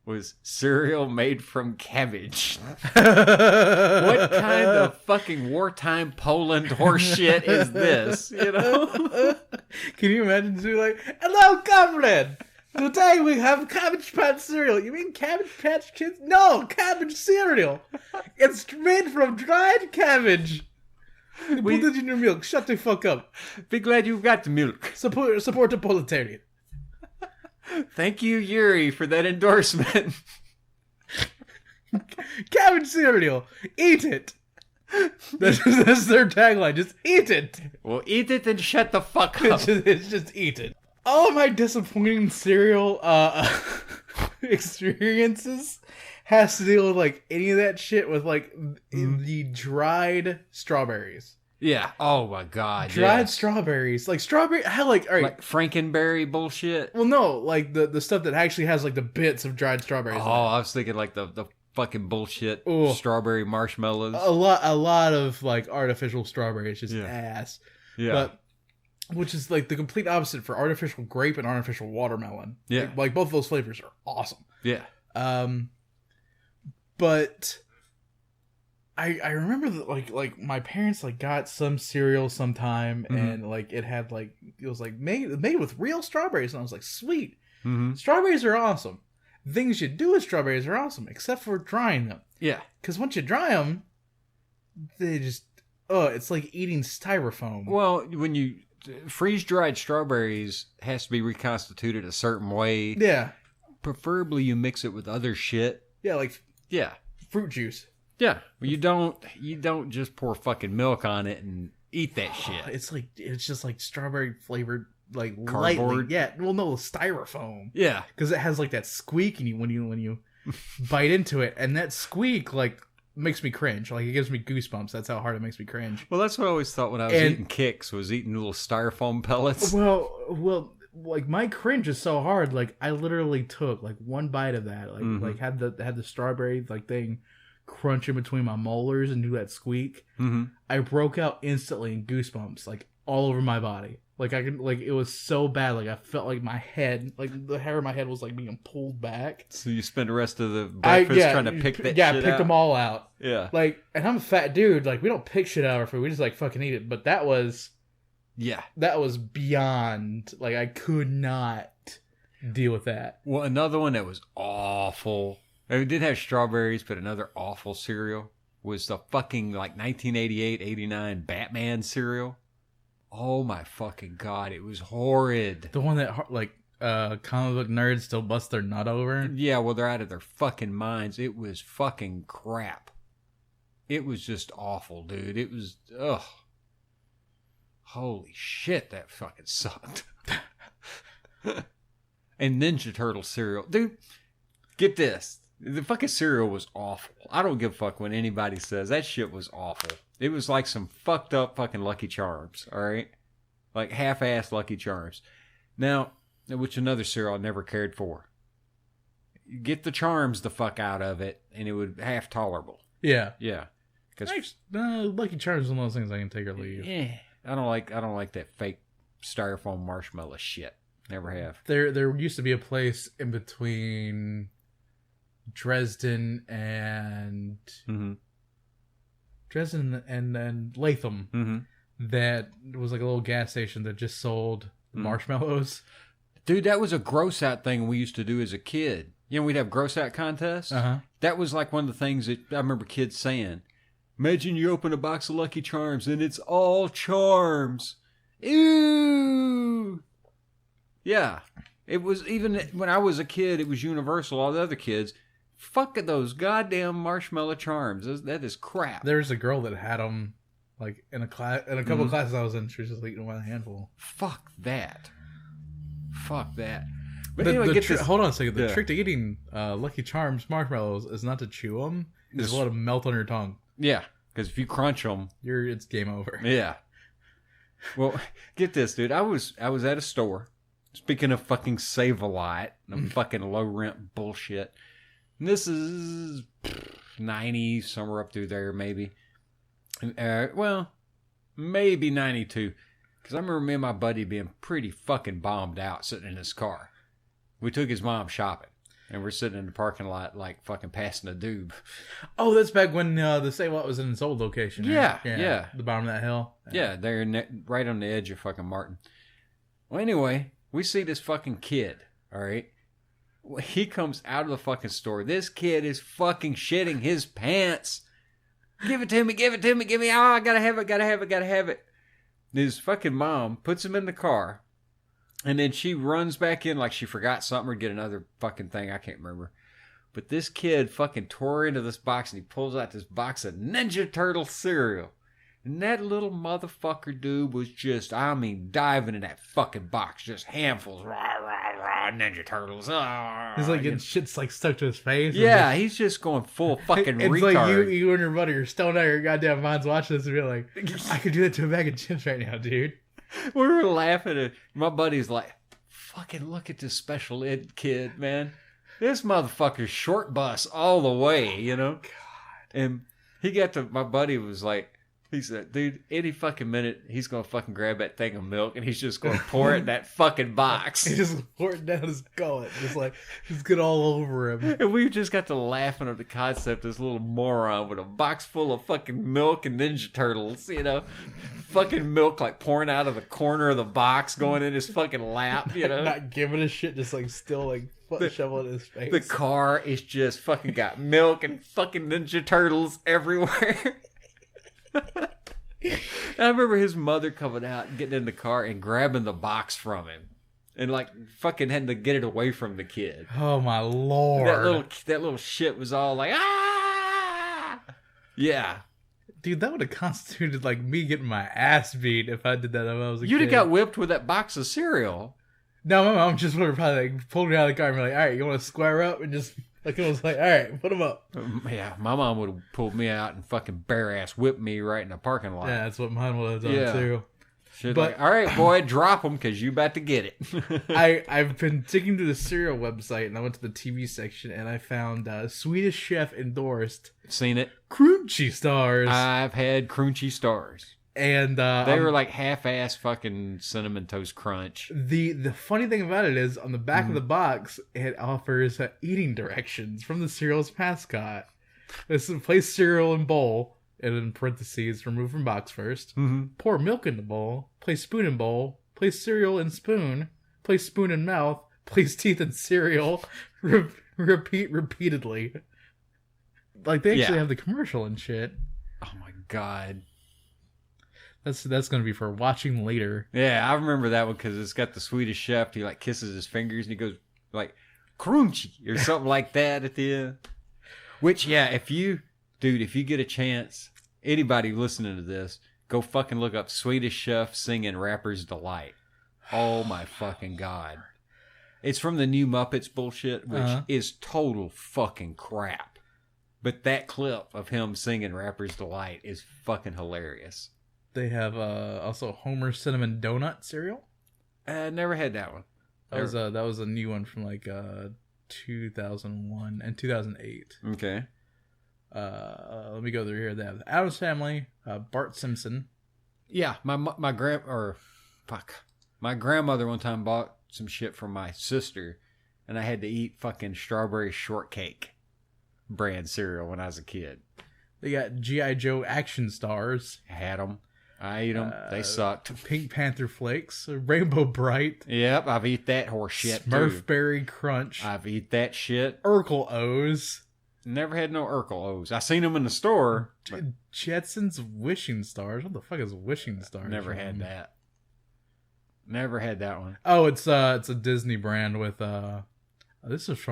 was cereal made from cabbage. What kind of fucking wartime Poland horseshit is this? You know? Can you imagine doing like, hello, comrade! Today we have Cabbage Patch cereal. You mean Cabbage Patch Kids? No, cabbage cereal. It's made from dried cabbage. Put it in your milk. Shut the fuck up. Be glad you got the milk. Support the proletariat. Thank you, Yuri, for that endorsement. Cabbage cereal. Eat it. That's their tagline. Just eat it. Well, eat it and shut the fuck up. It's just eat it. All of my disappointing cereal experiences has to deal with like any of that shit with like the dried strawberries. Yeah. Oh my god. Dried strawberries. Like strawberry. How like all right. Like Frankenberry bullshit. Well, no, like the stuff that actually has like the bits of dried strawberries. Oh, I was thinking like the fucking bullshit strawberry marshmallows. A lot of like artificial strawberries, just ass. Yeah. But which is like the complete opposite for artificial grape and artificial watermelon. Yeah. Like both of those flavors are awesome. Yeah. But I remember that like my parents like got some cereal sometime and like it had like it was like made with real strawberries and I was like, sweet. Strawberries are awesome. The things you do with strawberries are awesome, except for drying them. Yeah. Because once you dry them, they just it's like eating styrofoam. Well, when you freeze-dried strawberries has to be reconstituted a certain way. Yeah. Preferably you mix it with other shit. Yeah, like fruit juice. Yeah. You don't just pour fucking milk on it and eat that shit. It's just like strawberry flavored like cardboard. Lightly. Yeah. Well, no, styrofoam. Yeah. Because it has like that squeak and when you bite into it, and that squeak like makes me cringe. Like it gives me goosebumps. That's how hard it makes me cringe. Well, that's what I always thought when I was eating Kicks, was eating little styrofoam pellets. Well, like my cringe is so hard. Like I literally took like one bite of that. Like had the strawberry like thing crunch in between my molars and do that squeak. I broke out instantly in goosebumps like all over my body. Like I could it was so bad. Like I felt like my head, like the hair of my head was like being pulled back. So you spend the rest of the breakfast trying to pick that shit out? Yeah, pick them all out. Yeah. Like, and I'm a fat dude. Like we don't pick shit out of our food. We just like fucking eat it. But that was beyond. Like I could not deal with that. Well, another one that was awful. It did have strawberries, but another awful cereal was the fucking like 1988-89 Batman cereal. Oh my fucking god, it was horrid. The one that like comic book nerds still bust their nut over? Yeah, well they're out of their fucking minds. It was fucking crap. It was just awful, dude. It was holy shit, that fucking sucked. And Ninja Turtle cereal. Dude, get this. The fucking cereal was awful. I don't give a fuck when anybody says that shit was awful. It was like some fucked up fucking Lucky Charms, alright? Like half-assed Lucky Charms. Now, which another cereal I never cared for. Get the charms the fuck out of it, and it would half tolerable. Yeah. Yeah. Lucky Charms is one of those things I can take or leave. Yeah. I don't like that fake styrofoam marshmallow shit. Never have. There used to be a place in between Dresden and Latham that was like a little gas station that just sold marshmallows. Dude, that was a gross out thing we used to do as a kid. You know, we'd have gross out contests. That was like one of the things that I remember kids saying. Imagine you open a box of Lucky Charms and it's all charms. Ew. Yeah. It was, even when I was a kid, it was universal. All the other kids, fuck those goddamn marshmallow charms. That is crap. There was a girl that had them, like in a class, in a couple of classes I was in. She was just eating one handful. Fuck that. But anyway, hold on a second. The trick to eating Lucky Charms marshmallows is not to chew them. Just let them melt on your tongue. Yeah, because if you crunch them, it's game over. Yeah. Well, get this, dude. I was at a store. Speaking of fucking Save-A-Lot and fucking low rent bullshit. And this is 90, somewhere up through there, maybe. Well, maybe 92. Because I remember me and my buddy being pretty fucking bombed out sitting in his car. We took his mom shopping. And we're sitting in the parking lot like fucking passing a doob. Oh, that's back when the Say What was in its old location. Right? Yeah. The bottom of that hill. Yeah, they're right on the edge of fucking Martin. Well, anyway, we see this fucking kid, all right? He comes out of the fucking store. This kid is fucking shitting his pants. Give it to me, give it to me, give me. Oh, I gotta have it, gotta have it, gotta have it. His fucking mom puts him in the car. And then she runs back in like she forgot something or get another fucking thing. I can't remember. But this kid fucking tore into this box and he pulls out this box of Ninja Turtle cereal. And that little motherfucker dude was just, I mean, diving in that fucking box. Just handfuls. Rah, rah, rah, Ninja Turtles. He's like getting shit's like stuck to his face. Yeah, he's just going full fucking it's retard. Like you and your buddy are stoned out of your goddamn minds watching this and you're like, I could do that to a bag of chips right now, dude. We were laughing at my buddy's like, fucking look at this special ed kid, man. This motherfucker's short bus all the way, you know? God. And he got to, my buddy was like, he said, dude, any fucking minute, he's going to fucking grab that thing of milk and he's just going to pour it in that fucking box. He just pour it down his gullet. Just like, just get all over him. And we just got to laughing at the concept of this little moron with a box full of fucking milk and Ninja Turtles, you know? Fucking milk like pouring out of the corner of the box, going in his fucking lap, you know? Not giving a shit, just like still like shoveling in his face. The car is just fucking got milk and fucking Ninja Turtles everywhere. I remember his mother coming out and getting in the car and grabbing the box from him. And like fucking had to get it away from the kid. Oh my lord. That little shit was all like, ah! Yeah. Dude, that would have constituted like me getting my ass beat if I did that when I was a kid. You'd have got whipped with that box of cereal. No, my mom just would have probably like pulled me out of the car and be like, all right, you want to square up? And just like it was like, all right, put them up. Yeah, my mom would have pulled me out and fucking bare ass whipped me right in the parking lot. Yeah, that's what mine would have done too. She's like, all right, boy, drop them because you about to get it. I've been digging through the cereal website and I went to the TV section and I found Swedish Chef endorsed. Seen it. Crunchy Stars. I've had Crunchy Stars. And they were like half-ass fucking Cinnamon Toast Crunch. The funny thing about it is on the back of the box it offers eating directions from the cereal's mascot. This is place cereal in bowl, and in parentheses, remove from box first. Mm-hmm. Pour milk in the bowl. Place spoon in bowl. Place cereal in spoon. Place spoon in mouth. Place teeth in cereal. Repeat repeatedly. Like they actually have the commercial and shit. Oh my god. That's gonna be for watching later. Yeah, I remember that one because it's got the Swedish Chef. He like kisses his fingers and he goes like crunchy or something like that at the end. Which if you get a chance, anybody listening to this, go fucking look up Swedish Chef singing Rapper's Delight. Oh my fucking god! It's from the new Muppets bullshit, which is total fucking crap. But that clip of him singing Rapper's Delight is fucking hilarious. They have also Homer Cinnamon Donut cereal. Never had that one. That was a new one from like 2001 and 2008. Okay. Let me go through here. They have the Addams Family, Bart Simpson. Yeah, my grandmother one time bought some shit from my sister, and I had to eat fucking strawberry shortcake brand cereal when I was a kid. They got G.I. Joe Action Stars. I had them. I ate them. They sucked. Pink Panther Flakes, Rainbow Bright. Yep, I've eat that horse shit Smurfberry Crunch. I've eat that shit. Urkel O's. Never had no Urkel O's. I seen them in the store. Jetsons Wishing Stars. What the fuck is Wishing Stars? Never had that. Never had that one. Oh, it's a Disney brand with this is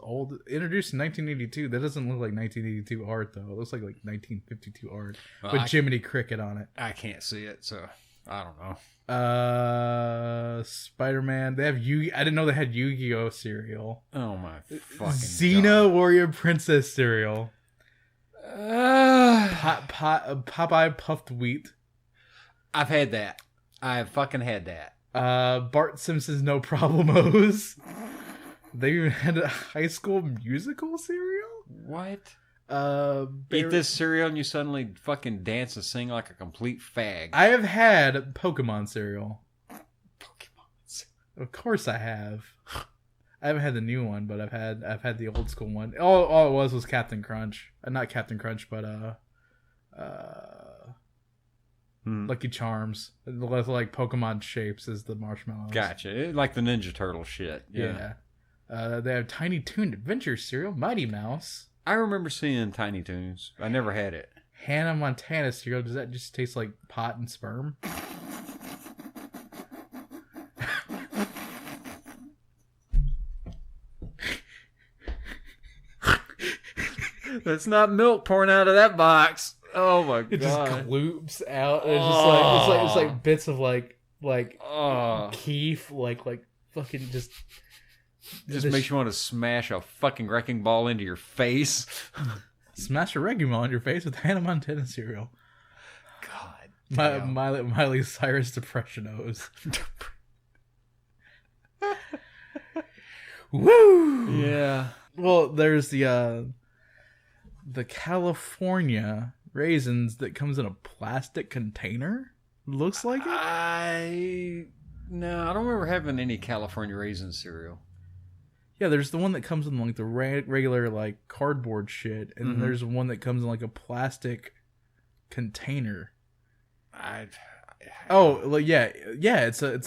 old. Introduced in 1982. That doesn't look like 1982 art though. It looks like 1952 art with Jiminy Cricket on it. I can't see it, so I don't know. Spider-Man. They have Yu. I didn't know they had Yu-Gi-Oh cereal. Oh my fucking Xena God. Warrior Princess cereal. Popeye Puffed Wheat. I've had that. I've fucking had that. Bart Simpson's No Problemos. They even had a High School Musical cereal? What? Eat this cereal and you suddenly fucking dance and sing like a complete fag. I have had Pokemon cereal. Pokemon cereal. Of course I have. I haven't had the new one, but I've had the old school one. All it was Captain Crunch. Not Captain Crunch, but Lucky Charms. Like Pokemon shapes as the marshmallows. Gotcha. Like the Ninja Turtle shit. Yeah. They have Tiny Toon Adventure cereal, Mighty Mouse. I remember seeing Tiny Toons. I never had it. Hannah Montana cereal. Does that just taste like pot and sperm? That's not milk pouring out of that box. Oh my god! It just gloops out. It's just like bits of like keef, like fucking just makes you want to smash a fucking wrecking ball into your face. Smash a wrecking ball in your face with Hannah Montana cereal. God, Miley Cyrus Depression-O's. Woo! Yeah. Well, there's the California raisins that comes in a plastic container. Looks like it. I don't remember having any California raisin cereal. Yeah, there's the one that comes in like the regular like cardboard shit, and then there's one that comes in like a plastic container. It's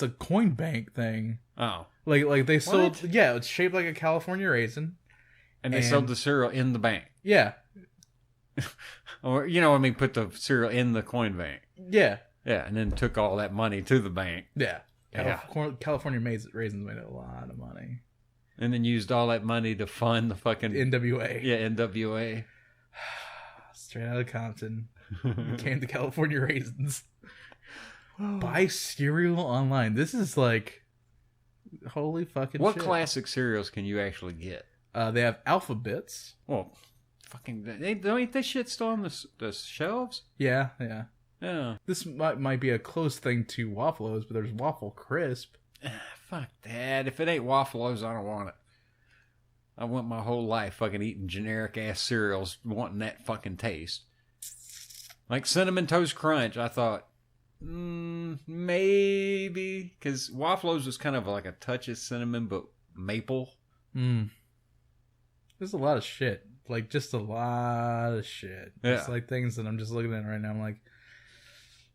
a coin bank thing. Oh, like they sold. What? Yeah, it's shaped like a California raisin, and they sold the cereal in the bank. Yeah, or put the cereal in the coin bank. Yeah, and then took all that money to the bank. Yeah, California raisins made a lot of money. And then used all that money to fund the fucking NWA. Yeah, NWA. Straight out of Compton. Came to California raisins. Buy cereal online. This is like holy fucking what shit. What classic cereals can you actually get? They have Alphabets. Well, fucking ain't this shit still on the shelves? Yeah. This might be a close thing to Waffle-O's, but there's Waffle Crisp. Fuck that. If it ain't Waffle-O's, I don't want it. I went my whole life fucking eating generic ass cereals, wanting that fucking taste. Like Cinnamon Toast Crunch, I thought, maybe. Because Waffle-O's was kind of like a touch of cinnamon, but maple. There's a lot of shit. Like, just a lot of shit. Yeah. It's like things that I'm just looking at right now. I'm like,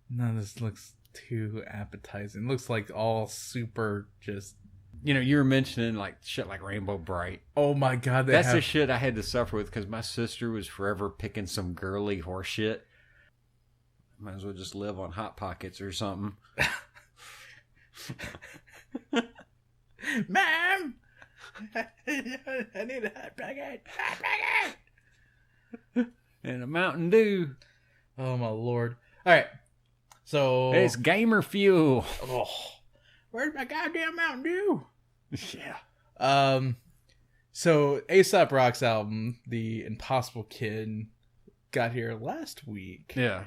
none of this looks too appetizing. It looks like all super just... you were mentioning like shit like Rainbow Bright. Oh my god, that's the shit I had to suffer with because my sister was forever picking some girly horse shit. Might as well just live on Hot Pockets or something. Mom! I need a Hot Pocket! Hot Pocket! And a Mountain Dew. Oh my lord. Alright. So it's gamer fuel. Oh, where's my goddamn Mountain Dew? Yeah. So Aesop Rock's album, The Impossible Kid, got here last week. Yeah.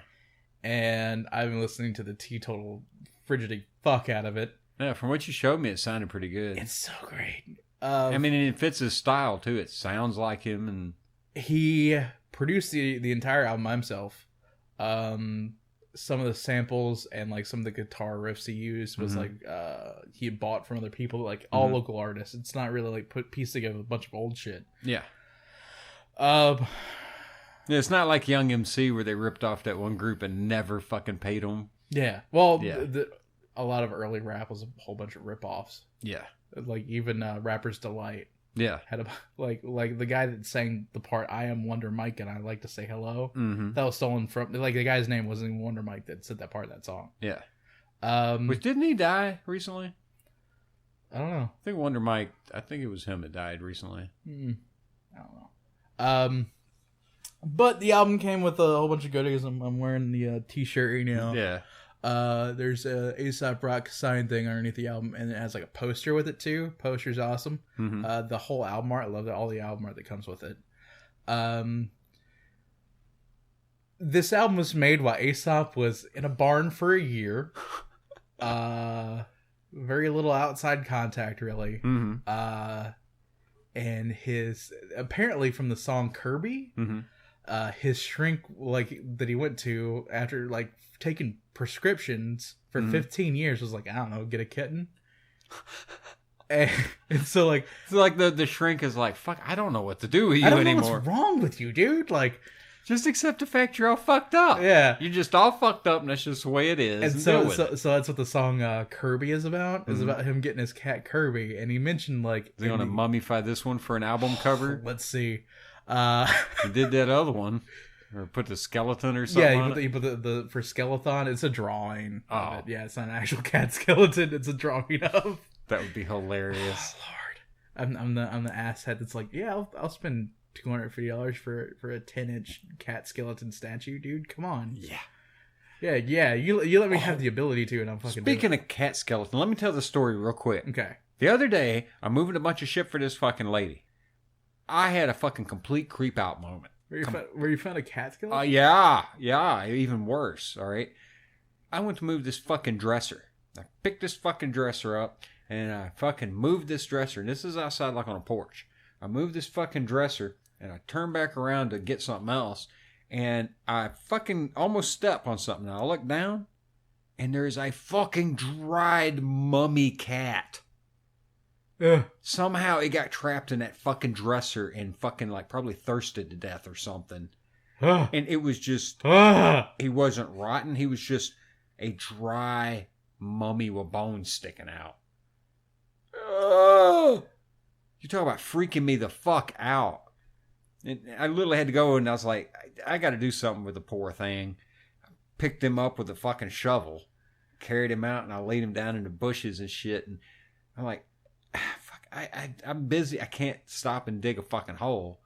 And I've been listening to the teetotal frigidity fuck out of it. Yeah, from what you showed me, it sounded pretty good. It's so great. It fits his style too. It sounds like him, and he produced the entire album by himself. Some of the samples and like some of the guitar riffs he used was like he had bought from other people, like all local artists. It's not really like pieced together a bunch of old shit. Yeah. It's not like Young MC where they ripped off that one group and never fucking paid them. Yeah. Well, a lot of early rap was a whole bunch of rip-offs. Yeah. Like even Rapper's Delight. Yeah. Had like the guy that sang the part I Am Wonder Mike and I Like to Say Hello. Mm-hmm. That was stolen from the guy's name wasn't even Wonder Mike that said that part of that song. Yeah. Which didn't he die recently? I don't know. I think Wonder Mike. I think it was him that died recently. I don't know. But the album came with a whole bunch of goodies. I'm wearing the t-shirt right now. Yeah. There's a Aesop Rock sign thing underneath the album, and it has like a poster with it too. Poster's awesome. Mm-hmm. The whole album art, I love all the album art that comes with it. This album was made while Aesop was in a barn for a year. Very little outside contact, really. Mm-hmm. And his apparently from the song Kirby, his shrink that he went to after taking prescriptions for 15 years was like, I don't know, get a kitten. And so like the shrink is like, fuck, I don't know what to do with you I don't anymore. know what's wrong with you, dude. Like, just accept the fact you're all fucked up. Yeah. You're just all fucked up, and that's just the way it is. And so that's what the song Kirby is about. Is about him getting his cat Kirby, and he mentioned like, is he gonna mummify this one for an album cover? Let's see. He did that other one, or put the skeleton or something. Yeah, he put the for skeleton. It's a drawing. Oh, yeah, it's not an actual cat skeleton. It's a drawing of. That would be hilarious. Oh, Lord, I'm the asshead that's like, yeah, I'll spend $250 for a 10-inch cat skeleton statue, dude. Come on. Yeah. You let me have the ability to, and I'm fucking. Speaking of cat skeleton, let me tell the story real quick. Okay. The other day, I'm moving a bunch of shit for this fucking lady. I had a fucking complete creep out moment. Where you found a cat skeleton? Yeah, even worse. All right, I went to move this fucking dresser. I picked this fucking dresser up, and I fucking moved this dresser. And this is outside, like on a porch. I moved this fucking dresser, and I turned back around to get something else, and I fucking almost stepped on something. Now I look down, and there is a fucking dried mummy cat. Somehow it got trapped in that fucking dresser and fucking like probably thirsted to death or something. And it was just, he wasn't rotten. He was just a dry mummy with bones sticking out. You talk about freaking me the fuck out. And I literally had to go, and I was like, I got to do something with the poor thing. I picked him up with a fucking shovel, carried him out, and I laid him down in the bushes and shit. And I'm like, fuck, I'm busy. I can't stop and dig a fucking hole.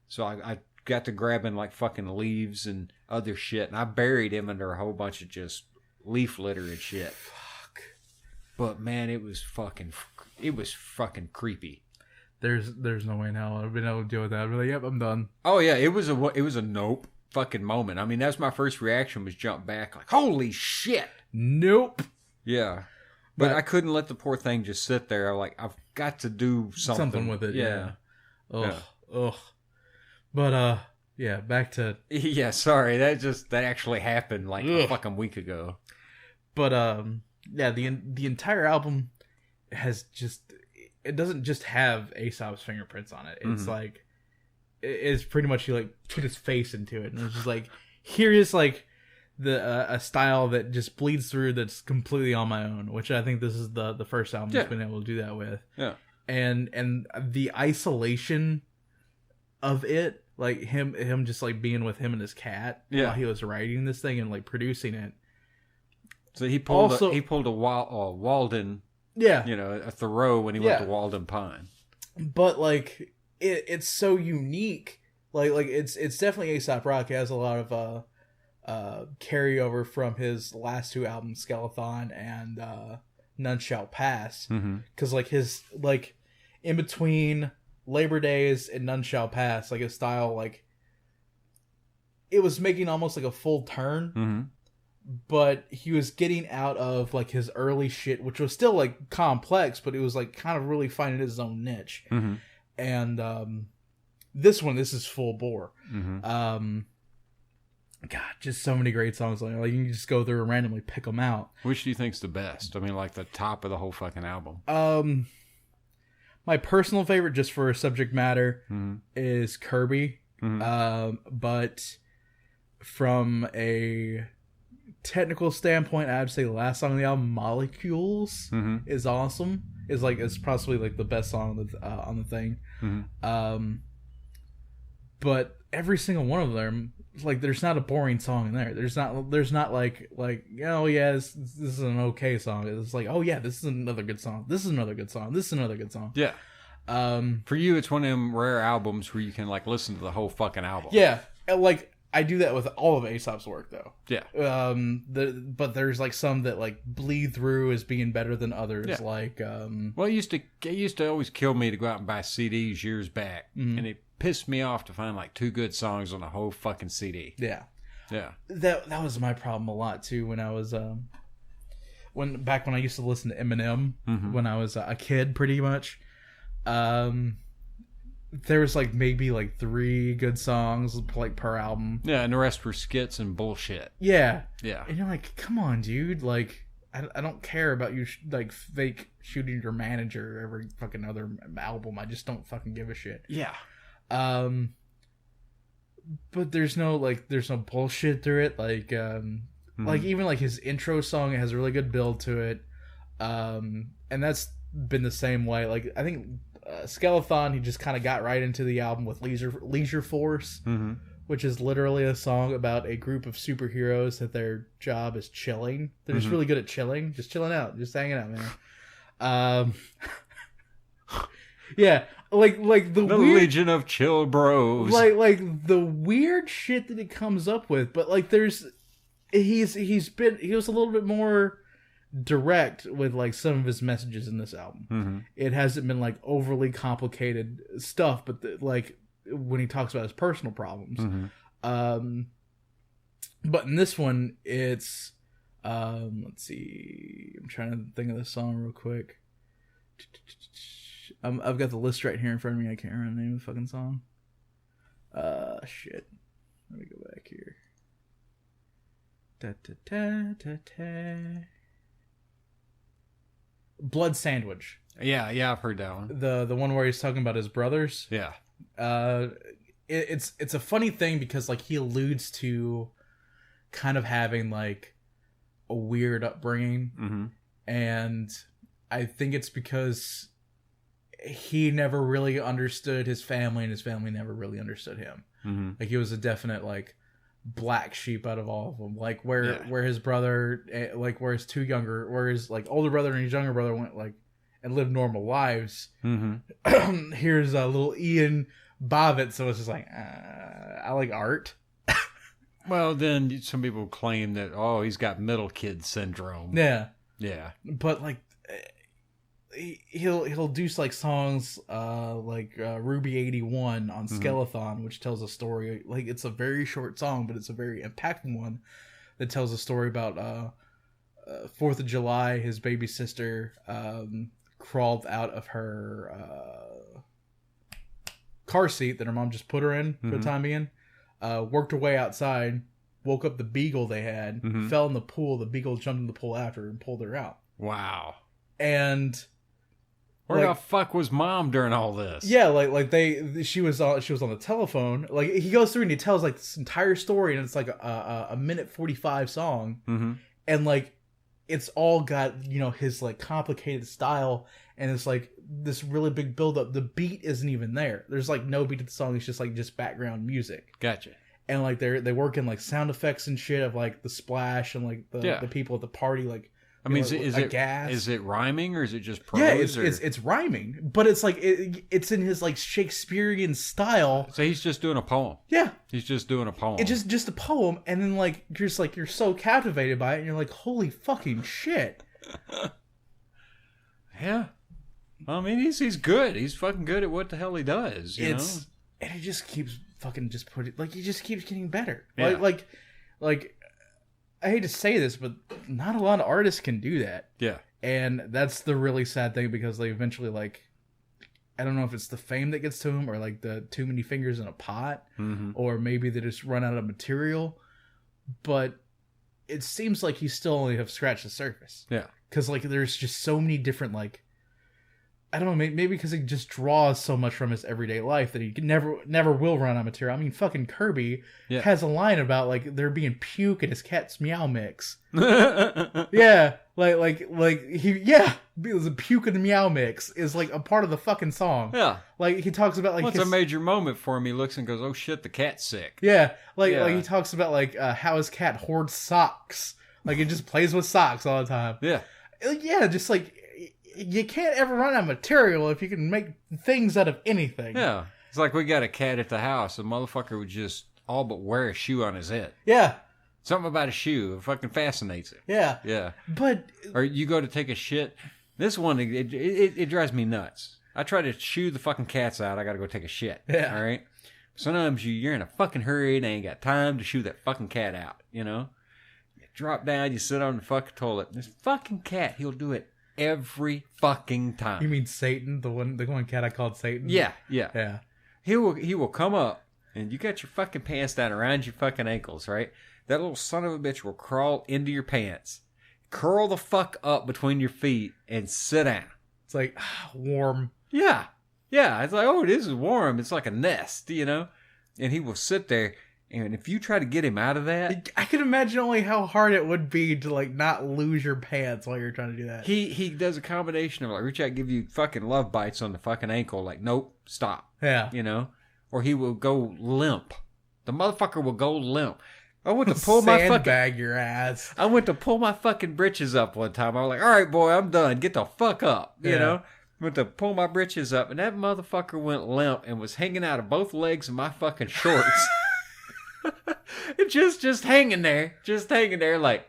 So I got to grabbing like fucking leaves and other shit, and I buried him under a whole bunch of just leaf litter and shit. Fuck. But man, it was fucking creepy. There's no way in hell I've been able to deal with that. I'd be like, yep, I'm done. Oh yeah, it was a nope fucking moment. I mean, that's my first reaction, was jump back like, holy shit. Nope. Yeah. But I couldn't let the poor thing just sit there. I'm like, I've got to do something with it. Yeah. Ugh. But yeah, back to yeah. Sorry, that actually happened like a fucking week ago. But yeah, the entire album has just, it doesn't just have Aesop's fingerprints on it. It's like, it's pretty much, he like put his face into it, and it's just like, here is like a style that just bleeds through, that's completely on my own, which I think this is the first album that's been able to do that with. Yeah. And the isolation of it, like him just like being with him and his cat while he was writing this thing and like producing it. So he pulled a Walden, a Thoreau when he went to Walden Pine. But like it's so unique. Like it's definitely Aesop Rock. It has a lot of carryover from his last two albums, Skeleton and None Shall Pass. Because like his like in between Labor Days and None Shall Pass, like his style, like it was making almost like a full turn. But he was getting out of like his early shit, which was still like complex, but it was like kind of really finding his own niche. And this is full bore. God, just so many great songs. Like you can just go through and randomly pick them out. Which do you think's the best? I mean, like the top of the whole fucking album. My personal favorite, just for subject matter, is Kirby. But from a technical standpoint, I'd say the last song on the album, Molecules, is awesome. It's possibly like the best song on the thing. But every single one of them, like, there's not a boring song in there. There's not like oh yeah, this is an okay song. It's like, oh yeah, this is another good song. This is another good song. This is another good song. Yeah. For you, it's one of them rare albums where you can like listen to the whole fucking album. Yeah, like I do that with all of Aesop's work, though. Yeah. But there's like some that like bleed through as being better than others. Yeah. Like, well, it used to always kill me to go out and buy CDs years back, and it pissed me off to find like 2 good songs on a whole fucking CD. Yeah. Yeah. That was my problem a lot too when I was when I used to listen to Eminem when I was a kid, pretty much. There was like maybe like 3 good songs like per album. Yeah, and the rest were skits and bullshit. Yeah. Yeah. And you're like, come on, dude. Like, I don't care about you like fake shooting your manager every fucking other album. I just don't fucking give a shit. Yeah. But there's no bullshit through it. Like like even like his intro song, it has a really good build to it. And that's been the same way. Like I think Skeleton, he just kind of got right into the album with Leisure Force, which is literally a song about a group of superheroes that their job is chilling. They're just really good at chilling, just chilling out, just hanging out, man. Yeah, like the weird, Legion of Chill Bros. Like the weird shit that it comes up with, but like he was a little bit more direct with like some of his messages in this album. It hasn't been like overly complicated stuff, but like when he talks about his personal problems. But in this one, it's let's see, I'm trying to think of the song real quick. I've got the list right here in front of me. I can't remember the name of the fucking song. Shit. Let me go back here. Blood Sandwich. Yeah, I've heard that one. The one where he's talking about his brothers. Yeah. It's a funny thing because like he alludes to kind of having like a weird upbringing, and I think it's because he never really understood his family, and his family never really understood him. Like he was a definite like black sheep out of all of them. Like where his brother, like where his like older brother and his younger brother went like and lived normal lives. Here's a little Ian Bovitt, so it's just like I like art. Well, then some people claim that he's got middle kid syndrome. Yeah, but like he'll do like songs like Ruby 81 on Skeleton, which tells a story. Like it's a very short song, but it's a very impactful one that tells a story about 4th of July. His baby sister crawled out of her car seat that her mom just put her in for the time being, worked her way outside, woke up the beagle they had, fell in the pool. The beagle jumped in the pool after her and pulled her out. Wow. And where the fuck was mom during all this? Yeah, she was on the telephone. Like he goes through and he tells like this entire story, and it's like a minute 45 song, and like it's all got his like complicated style, and it's like this really big build up. The beat isn't even there. There's like no beat to the song. It's just background music. Gotcha. And like they work in like sound effects and shit of like the splash and like the people at the party like. I mean, is it rhyming or is it just prose? Yeah, it's rhyming, but it's like it's in his like Shakespearean style. So he's just doing a poem. Yeah, he's just doing a poem. It's just a poem, and then like you're so captivated by it, and you're like, holy fucking shit. Yeah, I mean he's good. He's fucking good at what the hell he does. You know? And he just keeps fucking just putting like he just keeps getting better. Yeah. Like. I hate to say this, but not a lot of artists can do that. Yeah. And that's the really sad thing because they eventually, like, I don't know if it's the fame that gets to them or, like, the too many fingers in a pot or maybe they just run out of material. But it seems like he still only have scratched the surface. Yeah. Because, like, there's just so many different, like, I don't know, maybe because he just draws so much from his everyday life that he never will run out of material. I mean, fucking Kirby has a line about like there being puke in his cat's meow mix. Yeah, like because the puke in the meow mix is like a part of the fucking song. Yeah, like he talks about like it's a major moment for him. He looks and goes, "Oh shit, the cat's sick." Yeah, like he talks about like how his cat hoards socks. Like he just plays with socks all the time. Yeah, just like. You can't ever run out of material if you can make things out of anything. Yeah. It's like we got a cat at the house. The motherfucker would just all but wear a shoe on his head. Yeah. Something about a shoe. It fucking fascinates him. Yeah. Yeah. But... Or you go to take a shit. This one, it drives me nuts. I try to shoo the fucking cats out. I got to go take a shit. Yeah. All right? Sometimes you're in a fucking hurry and ain't got time to shoo that fucking cat out. You know? You drop down, you sit on the fucking toilet. This fucking cat, he'll do it. Every fucking time. You mean Satan, the one cat I called Satan? Yeah. He will come up and you got your fucking pants down around your fucking ankles, right? That little son of a bitch will crawl into your pants curl the fuck up between your feet and sit down. It's like warm. Yeah. Yeah. It's like, oh, this is warm. It's like a nest, you know? And he will sit there. And if you try to get him out of that, I can imagine only how hard it would be to like not lose your pants while you're trying to do that. he does a combination of like reach out, give you fucking love bites on the fucking ankle, like nope, stop, Yeah. you know, or he will go limp. The motherfucker will go limp. I went to pull my fucking bag your ass. I went to pull my fucking britches up one time. I was like, all right, boy, I'm done. Get the fuck up, you know. Went to pull my britches up, and that motherfucker went limp and was hanging out of both legs of my fucking shorts. just hanging there, like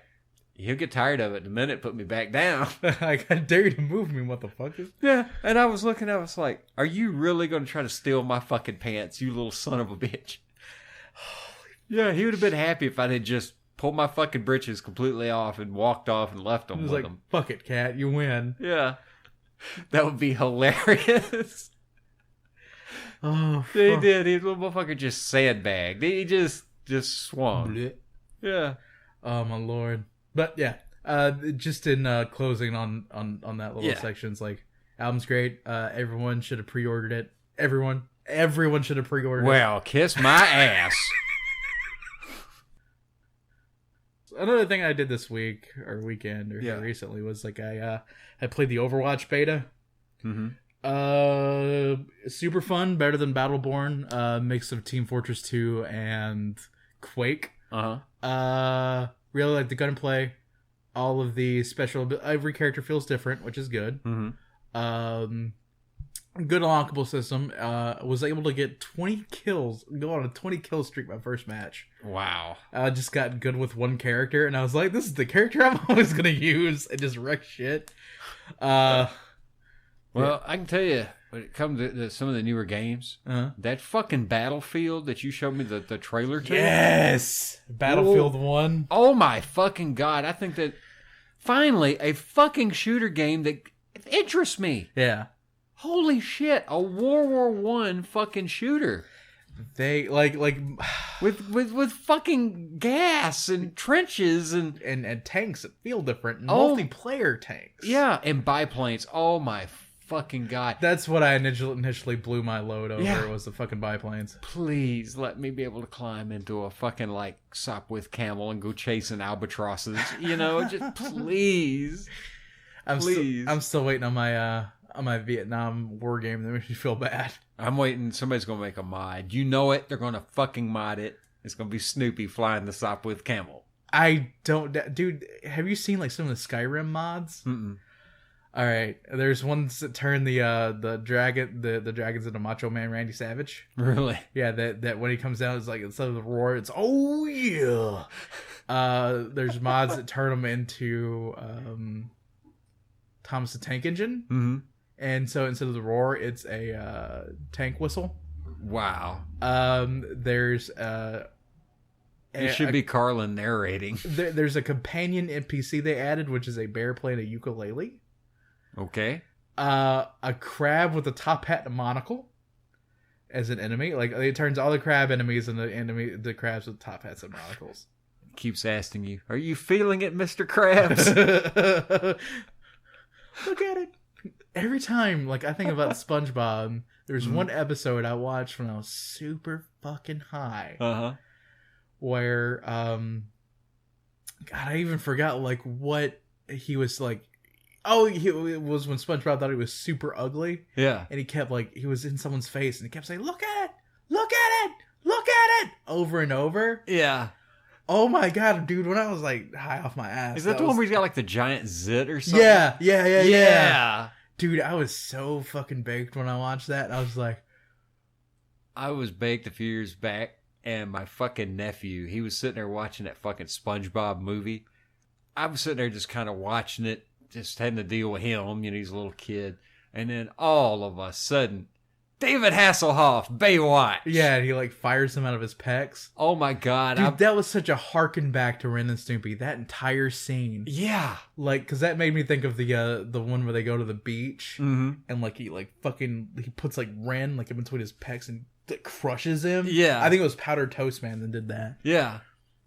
he'll get tired of it in a minute. Put me back down. I dare you to move me, motherfucker. Yeah, and I was looking. I was like, "Are you really going to try to steal my fucking pants, you little son of a bitch?" Yeah, he would have been happy if I had just pulled my fucking britches completely off and walked off and left them with them. Fuck it, cat, you win. Yeah, that would be hilarious. Oh, he did. His little motherfucker just sandbagged. He just swung. Blech. Yeah. Oh my lord. But yeah, just in closing on that little section, it's like album's great. Everyone should have pre-ordered it. Everyone should have pre-ordered it. Well, kiss my ass. Another thing I did this week or weekend or recently was like I played the Overwatch beta. Mm-hmm. Super fun, better than Battleborn. Mix of Team Fortress 2 and Quake. Really like the gunplay. All of the every character feels different, which is good. Mm-hmm. Good unlockable system. Was able to get 20 kills, go on a 20 kill streak my first match. Wow. I just got good with one character, and I was like, this is the character I'm always gonna use, and just wreck shit. Well, I can tell you, when it comes to some of the newer games, that fucking Battlefield that you showed me the trailer to. Yes! Battlefield 1. Oh my fucking God. I think that finally a fucking shooter game that interests me. Yeah. Holy shit. A World War I fucking shooter. They, like with fucking gas and trenches and tanks that feel different. And multiplayer tanks. Yeah, and biplanes. Oh my fucking God. That's what I initially blew my load over, was the fucking biplanes. Please let me be able to climb into a fucking like Sopwith camel and go chasing albatrosses. You know, just please. I'm still waiting on my Vietnam war game that makes me feel bad. I'm waiting. Somebody's going to make a mod. You know it. They're going to fucking mod it. It's going to be Snoopy flying the Sopwith camel. I don't... Dude, have you seen like some of the Skyrim mods? Mm-mm. All right. There's ones that turn the dragons into Macho Man Randy Savage. Really? Yeah, that when he comes down, it's like, instead of the roar, it's, oh yeah! There's mods that turn them into Thomas the Tank Engine. Mm-hmm. And so instead of the roar, it's a tank whistle. Wow. There's it should be Carlin narrating. There's a companion NPC they added, which is a bear playing a ukulele. Okay. A crab with a top hat and a monocle as an enemy. Like, it turns all the crab enemies into the crabs with top hats and monocles. Keeps asking you, are you feeling it, Mr. Krabs? Look at it. Every time, like, I think about SpongeBob, there's one episode I watched when I was super fucking high. Where, God, I even forgot, like, what he was, like... Oh, it was when SpongeBob thought he was super ugly. Yeah. And he kept, like, he was in someone's face, and he kept saying, look at it! Look at it! Look at it! Over and over. Yeah. Oh my God, dude, when I was, like, high off my ass. Is that the one where he's got, like, the giant zit or something? Yeah. Dude, I was so fucking baked when I watched that. I was like... I was baked a few years back, and my fucking nephew, he was sitting there watching that fucking SpongeBob movie. I was sitting there just kind of watching it, just having to deal with him. You know, he's a little kid. And then all of a sudden, David Hasselhoff, Baywatch. Yeah, and he, like, fires him out of his pecs. Oh, my God. Dude, that was such a harken back to Ren and Stimpy. That entire scene. Yeah. Like, because that made me think of the one where they go to the beach. Mm-hmm. And, like, he puts, like, Ren, like, in between his pecs and crushes him. Yeah. I think it was Powdered Toast Man that did that. Yeah.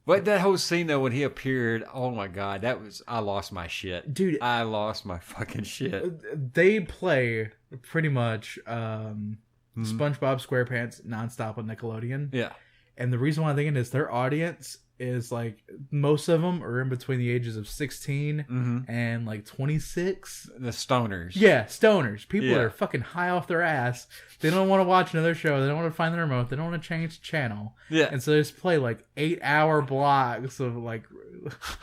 But that whole scene though, when he appeared, oh my god, I lost my shit, dude. I lost my fucking shit. They play pretty much SpongeBob SquarePants nonstop on Nickelodeon. Yeah, and the reason why I'm thinking is their audience is like most of them are in between the ages of 16 and like 26. The stoners. Yeah, stoners. People that are fucking high off their ass. They don't want to watch another show. They don't want to find the remote. They don't want to change the channel. Yeah. And so they just play like 8-hour blocks of like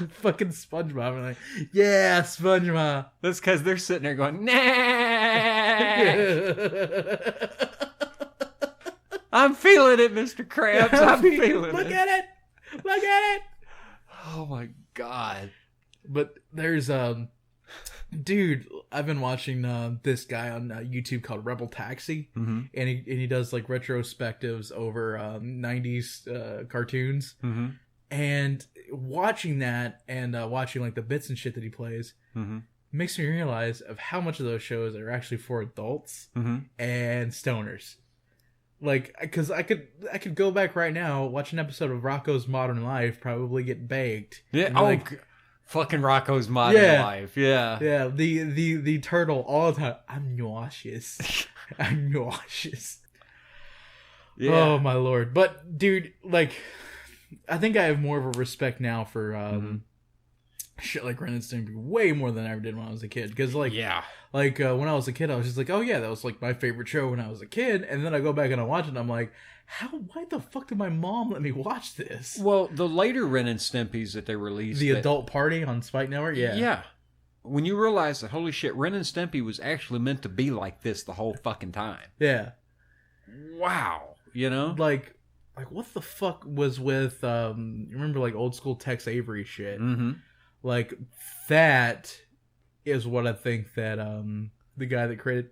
fucking SpongeBob. And like, yeah, SpongeBob. That's because they're sitting there going, nah. I'm feeling it, Mr. Krabs. I'm feeling it. Look at it. Look at it. Oh my god. But there's dude, I've been watching this guy on YouTube called Rebel Taxi, and he does like retrospectives over 90s cartoons, and watching that and watching like the bits and shit that he plays makes me realize of how much of those shows are actually for adults and stoners. Like, because I could go back right now, watch an episode of Rocko's Modern Life, probably get baked. Yeah. Oh, like, fucking Rocko's Modern Life. Yeah. Yeah. The turtle all the time. I'm nauseous. I'm nauseous. Yeah. Oh my lord. But dude, like, I think I have more of a respect now for shit like Ren and Stimpy way more than I ever did when I was a kid. Because like, when I was a kid, I was just like, oh yeah, that was like my favorite show when I was a kid. And then I go back and I watch it and I'm like, why the fuck did my mom let me watch this? Well, the later Ren and Stimpy's that they released, the adult party on Spike Network, yeah. When you realize that, holy shit, Ren and Stimpy was actually meant to be like this the whole fucking time. Yeah. Wow. You know, like what the fuck was with you remember like old school Tex Avery shit? Like, that is what I think that the guy that created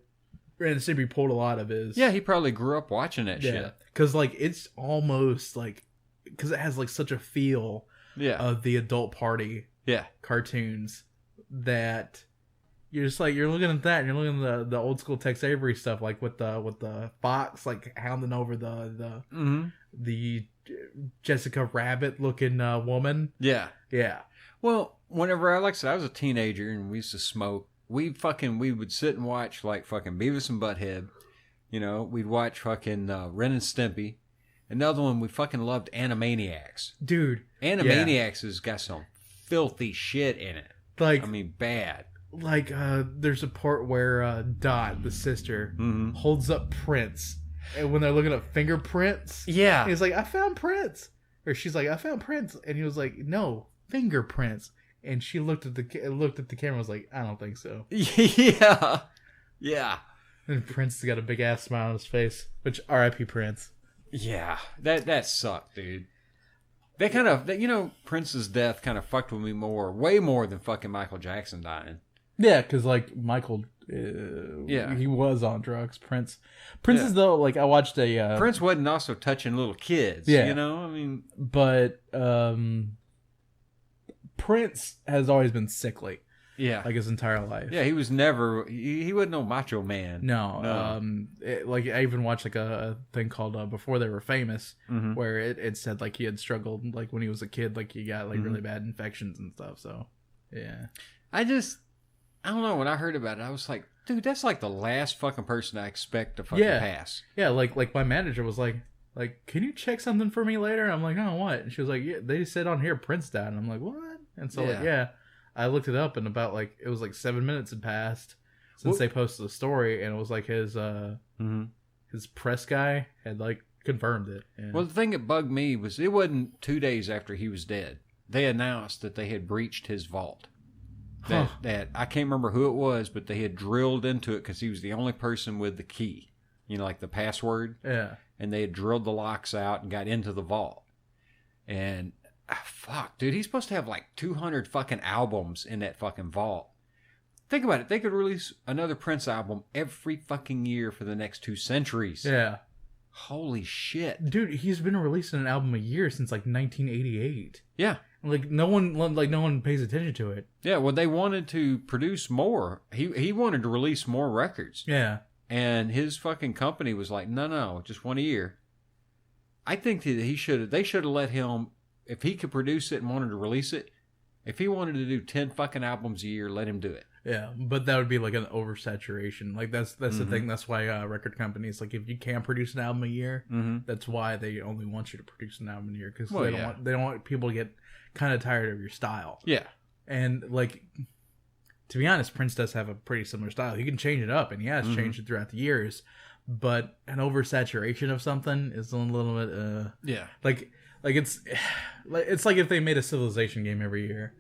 Ren and Stimpy pulled a lot of his. Yeah, he probably grew up watching that shit. Because, like, it's almost like... Because it has, like, such a feel of the adult party cartoons that you're just, like, you're looking at that and you're looking at the old school Tex Avery stuff, like, with the fox, like, hounding over the Jessica Rabbit-looking woman. Yeah. Yeah. Well, whenever like I said, I was a teenager and we used to smoke, we would sit and watch like fucking Beavis and Butthead. You know, we'd watch fucking Ren and Stimpy. Another one, we fucking loved Animaniacs. Dude. Animaniacs has got some filthy shit in it. Like, I mean, bad. Like, there's a part where Dot, the sister, holds up prints. And when they're looking at fingerprints. Yeah. He's like, I found prints. Or she's like, I found prints. And he was like, no. Fingerprints, and she looked at the camera and was like, I don't think so. Yeah. And Prince got a big ass smile on his face, which R.I.P. Prince. Yeah, that sucked, dude. They kind of, you know, Prince's death kind of fucked with me way more than fucking Michael Jackson dying. Yeah, because like Michael, he was on drugs. Prince is though, like I watched a Prince wasn't also touching little kids. Yeah, you know, I mean, but Prince has always been sickly. Yeah. Like his entire life. Yeah, he was never... He wasn't no macho man. No. Like I even watched like a thing called Before They Were Famous, where it said like he had struggled like when he was a kid, like he got like really bad infections and stuff. So, yeah. I don't know. When I heard about it, I was like, dude, that's like the last fucking person I expect to fucking pass. Yeah, like my manager was like, can you check something for me later? I'm like, oh, what? And she was like, yeah, they said on here Prince died. And I'm like, what? And so, I looked it up, and about, like, it was, like, 7 minutes had passed since they posted the story, and it was, like, his press guy had, like, confirmed it. Yeah. Well, the thing that bugged me was it wasn't 2 days after he was dead. They announced that they had breached his vault. That I can't remember who it was, but they had drilled into it because he was the only person with the key. You know, like the password. Yeah. And they had drilled the locks out and got into the vault. And... fuck, dude, he's supposed to have like 200 fucking albums in that fucking vault. Think about it. They could release another Prince album every fucking year for the next 2 centuries. Yeah. Holy shit. Dude, he's been releasing an album a year since like 1988. Yeah. Like no one pays attention to it. Yeah, well they wanted to produce more. He wanted to release more records. Yeah. And his fucking company was like, no, just one a year. I think that they should have let him if he could produce it and wanted to release it, if he wanted to do 10 fucking albums a year, let him do it. Yeah, but that would be like an oversaturation. Like that's the thing. That's why record companies, like, if you can't produce an album a year, that's why they only want you to produce an album a year, because they don't want people to get kind of tired of your style. Yeah, and like, to be honest, Prince does have a pretty similar style. He can change it up, and he has changed it throughout the years. But an oversaturation of something is a little bit like it's like if they made a Civilization game every year.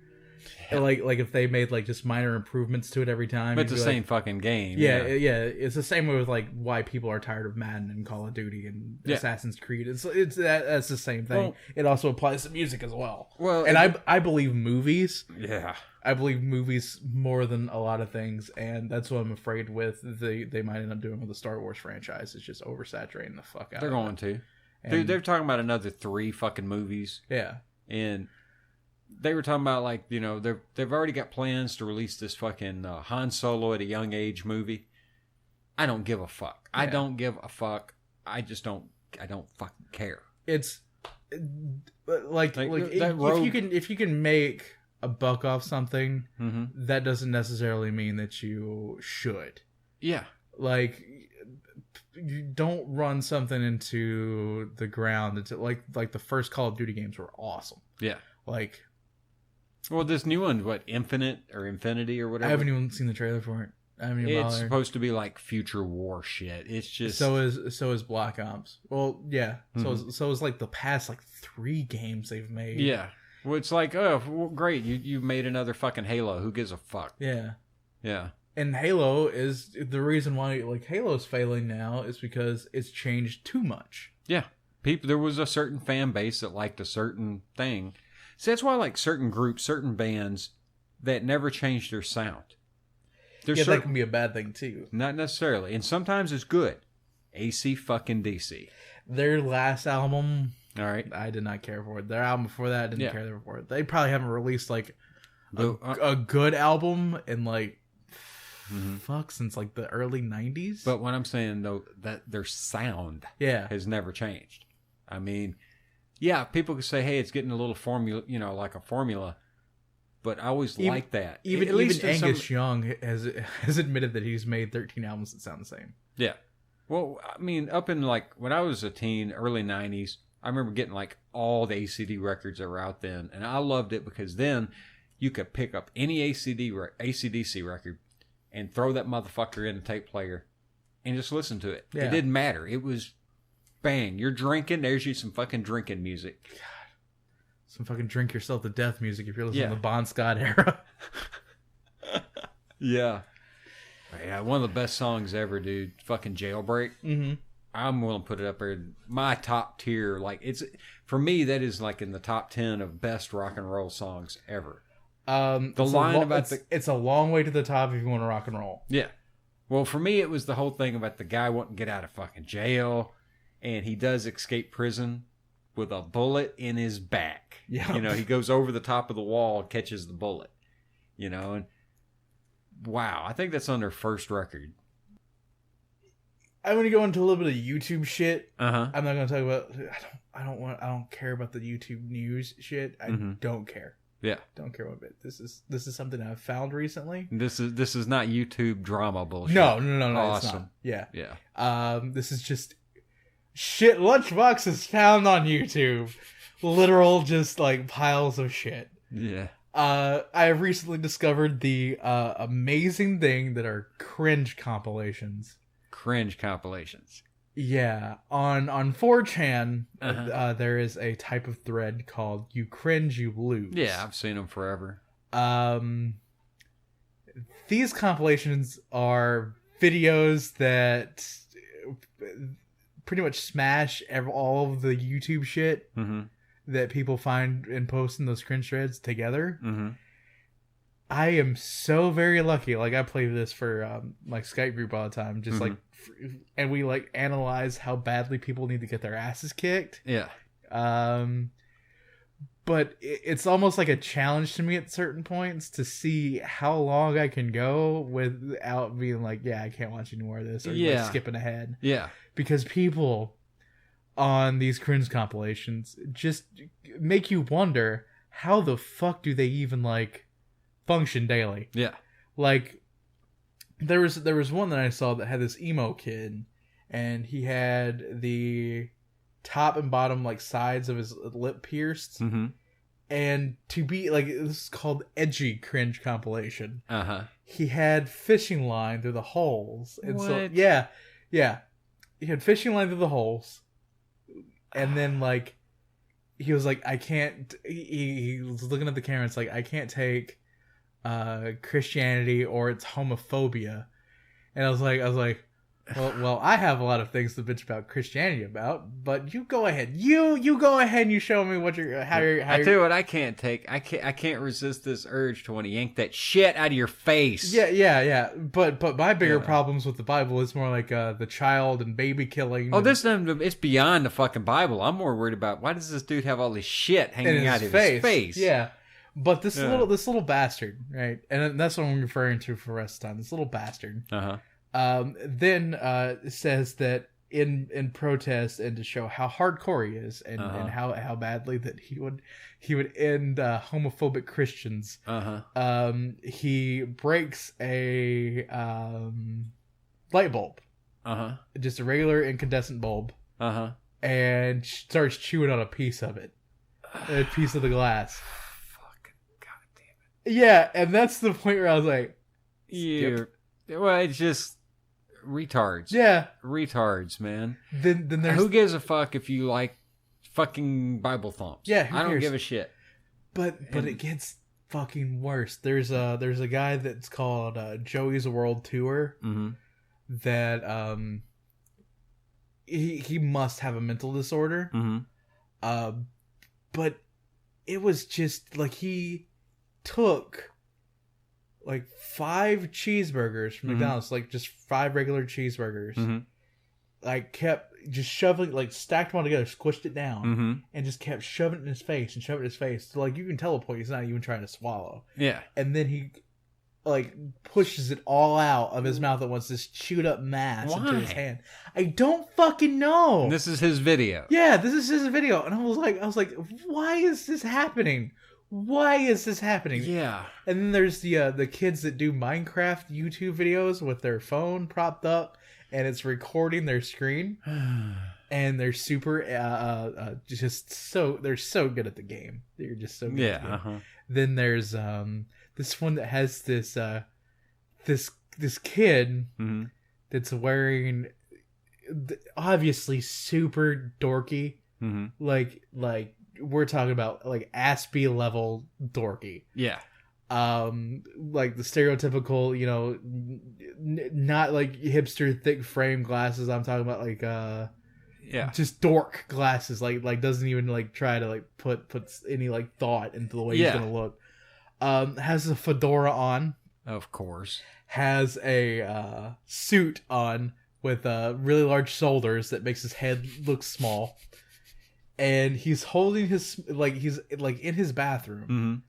Yeah. Like if they made like just minor improvements to it every time. But it's the same fucking game. Yeah. It's the same way with like why people are tired of Madden and Call of Duty and Assassin's Creed. That's the same thing. Well, it also applies to music as well. Well, and I believe movies. Yeah. I believe movies more than a lot of things, and that's what I'm afraid with. They might end up doing with the Star Wars franchise. It's just oversaturating the fuck out. They're going to. Dude, they're talking about another 3 fucking movies. Yeah. And they were talking about, like, you know, they've already got plans to release this fucking Han Solo at a young age movie. I don't give a fuck. Yeah. I don't give a fuck. I don't fucking care. It's like if you can make a buck off something, that doesn't necessarily mean that you should. Yeah. Like, you don't run something into the ground. It's like the first Call of Duty games were awesome. Yeah. Like, well, this new one, what, Infinite or Infinity or whatever? I haven't even seen the trailer for it. I haven't even It's supposed to be like future war shit. It's just so is Black Ops. Well, yeah. So is like the past like 3 games they've made. Yeah. Well, it's like, oh, well, great, you made another fucking Halo. Who gives a fuck? Yeah. Yeah. And Halo is the reason why, like, Halo's failing now is because it's changed too much. Yeah. There was a certain fan base that liked a certain thing. See, that's why, like, certain groups, certain bands that never changed their sound. That can be a bad thing too. Not necessarily, and sometimes it's good. AC fucking DC. Their last album, all right, I did not care for it. Their album before that, I didn't care for it. They probably haven't released like a good album in like since like the early 90s. But what I'm saying though, that their sound has never changed. I mean, yeah, people could say, hey, it's getting a little formula, you know, like a formula. But I always like that. Even Angus Young has admitted that he's made 13 albums that sound the same. Yeah. Well, I mean, up in like when I was a teen, early 90s, I remember getting like all the ACD records that were out then. And I loved it because then you could pick up any ACDC record and throw that motherfucker in a tape player and just listen to it. Yeah. It didn't matter. It was bang. You're drinking. There's you some fucking drinking music. God. Some fucking drink yourself to death music if you're listening to the Bon Scott era. Yeah. Yeah, one of the best songs ever, dude. Fucking Jailbreak. Mm-hmm. I'm willing to put it up there. My top tier, like, it's, for me, that is like in the top 10 of best rock and roll songs ever. It's a long way to the top if you want to rock and roll. Yeah. Well, for me, it was the whole thing about the guy wanting to get out of fucking jail, and he does escape prison with a bullet in his back. Yeah. You know, he goes over the top of the wall and catches the bullet. You know, and wow, I think that's on their first record. I'm going to go into a little bit of YouTube shit. I'm not going to talk about, I don't care about the YouTube news shit. I don't care. Yeah. Don't care one bit. This is something I've found recently. This is not YouTube drama bullshit. No, awesome. It's not. Yeah. Yeah. This is just shit lunchboxes found on YouTube. Literal just like piles of shit. Yeah. I have recently discovered the amazing thing that are cringe compilations. Cringe compilations. Yeah. On 4chan, there is a type of thread called "You Cringe, You Lose." Yeah, I've seen them forever. These compilations are videos that pretty much smash all of the YouTube shit that people find and post in those cringe threads together. I am so very lucky. Like, I play this for my Skype group all the time, just like, and we like analyze how badly people need to get their asses kicked. Yeah. But it's almost like a challenge to me at certain points to see how long I can go without being like, yeah, I can't watch any more of this, or like skipping ahead. Yeah. Because people on these cringe compilations just make you wonder how the fuck do they even like function daily. Yeah. Like there was one that I saw that had this emo kid, and he had the top and bottom like sides of his lip pierced. Mm-hmm. And to be like, this is called edgy cringe compilation. He had fishing line through the holes. And what? So yeah. He had fishing line through the holes. And then like he was like, I can't he was looking at the camera, it's like, I can't take Christianity or its homophobia. And I was like, well, I have a lot of things to bitch about Christianity about, but you go ahead. You go ahead and you show me what you're how you're. I tell you what, I can't take. I can't resist this urge to want to yank that shit out of your face. Yeah. But my bigger problems with the Bible is more like the child and baby killing. Oh, it's beyond the fucking Bible. I'm more worried about why does this dude have all this shit hanging out of his face? Yeah. But this little bastard, right? And that's what I'm referring to for the rest of the time. This little bastard. Then says that in protest and to show how hardcore he is and how badly that he would end homophobic Christians. He breaks a light bulb, just a regular incandescent bulb, and starts chewing on a piece of it, a piece of the glass. Yeah, and that's the point where I was like, well, it's just retards. Yeah. Retards, man. Then there's... Who gives a fuck if you like fucking Bible thumps? Yeah, I don't give a shit. But it gets fucking worse. There's a guy that's called Joey's World Tour that he must have a mental disorder. But it was just like he took like 5 cheeseburgers from McDonald's, like just 5 regular cheeseburgers, like kept just shoving, like stacked them all together, squished it down, and just kept shoving it in his face and shoving it in his face. So like you can tell a point he's not even trying to swallow. Yeah. And then he like pushes it all out of his mouth at once, this chewed up mass into his hand. I don't fucking know. And this is his video. Yeah, this is his video. And I was like, why is this happening? Why is this happening? Yeah. And then there's the kids that do Minecraft YouTube videos with their phone propped up and it's recording their screen. And they're super they're so good at the game. They're just so good at the game. Then there's this one that has this kid that's wearing obviously super dorky, like we're talking about like Aspie level dorky. Yeah. Like the stereotypical, you know, not like hipster thick frame glasses. I'm talking about like just dork glasses. Like doesn't even like try to like put any like thought into the way he's gonna look. Has a fedora on, of course. Has a suit on with really large shoulders that makes his head look small. And he's holding his, like, he's, like, in his bathroom.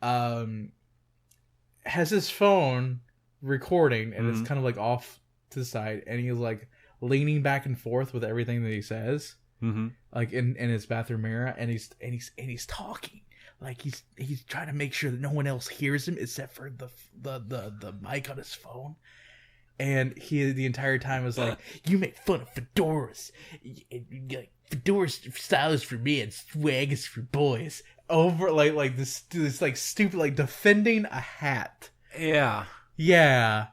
Has his phone recording, and it's kind of, like, off to the side. And he's, like, leaning back and forth with everything that he says. Like, in his bathroom mirror. And he's talking. Like, he's trying to make sure that no one else hears him except for the mic on his phone. And he, the entire time, was like, you make fun of fedoras. Like, fedoras style is for men, swag is for boys. Over like this like stupid, like defending a hat. Yeah.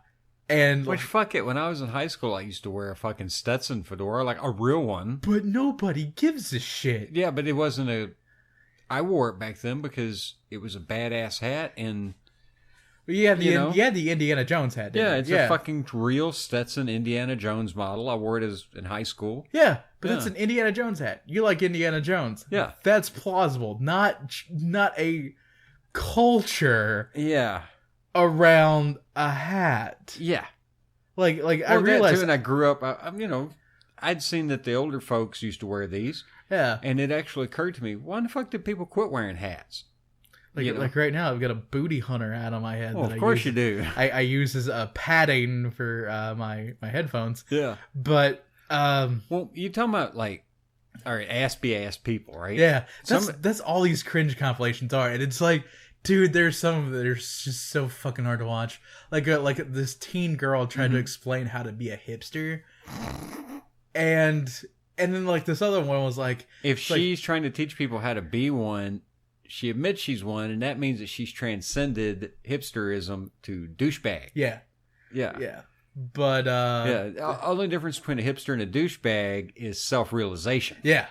And which, fuck it, when I was in high school I used to wear a fucking Stetson fedora, like a real one. But nobody gives a shit. Yeah, but it wasn't I wore it back then because it was a badass hat. And you had the Indiana Jones hat. It's a fucking real Stetson Indiana Jones model. I wore it in high school. Yeah, but it's an Indiana Jones hat. You like Indiana Jones. Yeah. That's plausible. Not a culture around a hat. Yeah. Like I realized too, and I grew up, I'd seen that the older folks used to wear these. Yeah. And it actually occurred to me, why the fuck did people quit wearing hats? Like right now, I've got a booty hunter hat on my head. Well, of course you do. I use as a padding for my headphones. Yeah. But well, you talking about like All right, ass people, right? Yeah, that's all these cringe compilations are, and it's like, dude, there's some of them that are just so fucking hard to watch. Like this teen girl tried to explain how to be a hipster, and then like this other one was like, if she's trying to teach people how to be one, she admits she's one, and that means that she's transcended hipsterism to douchebag. Yeah. But the only difference between a hipster and a douchebag is self-realization. Yeah.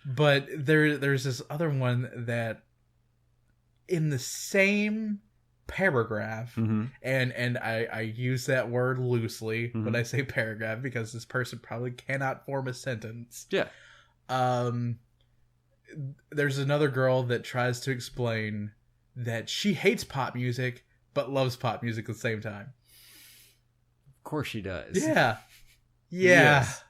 But there's this other one that in the same paragraph, and I use that word loosely when I say paragraph because this person probably cannot form a sentence. Yeah. There's another girl that tries to explain that she hates pop music but loves pop music at the same time. Of course she does. Yeah. Yes.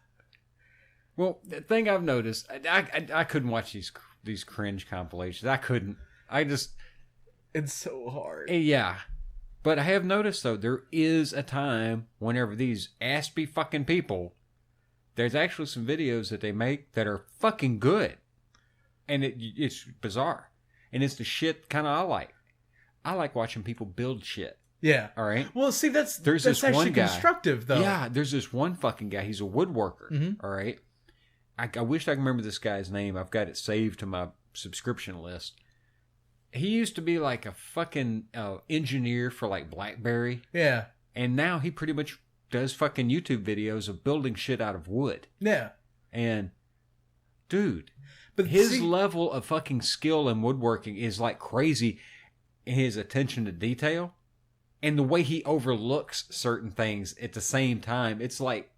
Well, the thing I've noticed, I couldn't watch these cringe compilations. I couldn't. It's so hard. Yeah. But I have noticed, though, there is a time whenever these aspy fucking people, there's actually some videos that they make that are fucking good. And it's bizarre. And it's the shit kind of I like. I like watching people build shit. Yeah. All right. Well, see, that's this actually one guy, constructive, though. Yeah, there's this one fucking guy. He's a woodworker. All right. I wish I could remember this guy's name. I've got it saved to my subscription list. He used to be like a fucking engineer for like BlackBerry. Yeah. And now he pretty much does fucking YouTube videos of building shit out of wood. Yeah. And, dude, but his level of fucking skill in woodworking is like crazy. His attention to detail and the way he overlooks certain things at the same time. It's like,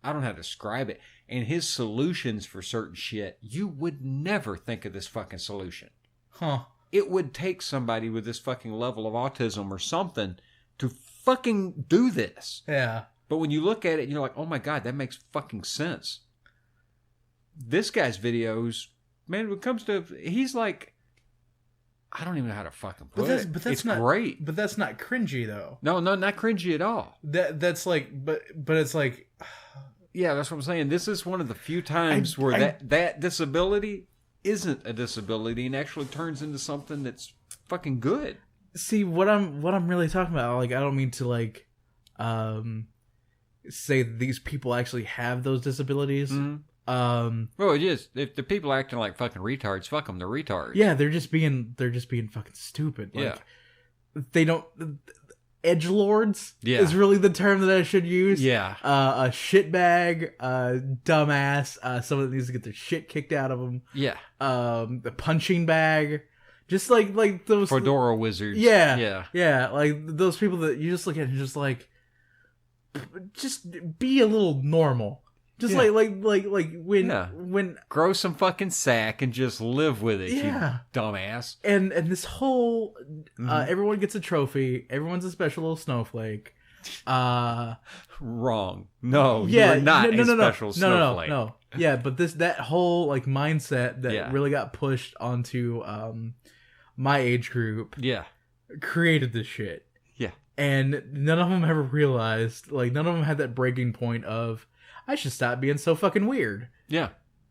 I don't know how to describe it. And his solutions for certain shit, you would never think of this fucking solution. Huh. It would take somebody with this fucking level of autism or something to fucking do this. Yeah. But when you look at it, you're like, oh my God, that makes fucking sense. This guy's videos, man, when it comes to, he's like, I don't even know how to fucking put it. But that's not great. But that's not cringy, though. No, not cringy at all. That's like, but it's like, yeah, that's what I'm saying. This is one of the few times where that disability isn't a disability and actually turns into something that's fucking good. See, what I'm really talking about, like, I don't mean to like say that these people actually have those disabilities. Well, it is. If the people acting like fucking retards, fuck them, they're retards. Yeah, they're just being fucking stupid. Like, they don't. Edgelords is really the term that I should use. Yeah. A shitbag, dumbass, someone that needs to get their shit kicked out of them. Yeah. The punching bag. Just like those Fedora wizards. Yeah. Like those people that you just look at and just like, just be a little normal. Just like when grow some fucking sack and just live with it, you dumbass. And this whole everyone gets a trophy, everyone's a special little snowflake. Wrong. No, you're not a special snowflake. No. Yeah, but that whole like mindset that really got pushed onto my age group created this shit. Yeah. And none of them ever realized, like none of them had that breaking point of, I should stop being so fucking weird. Yeah.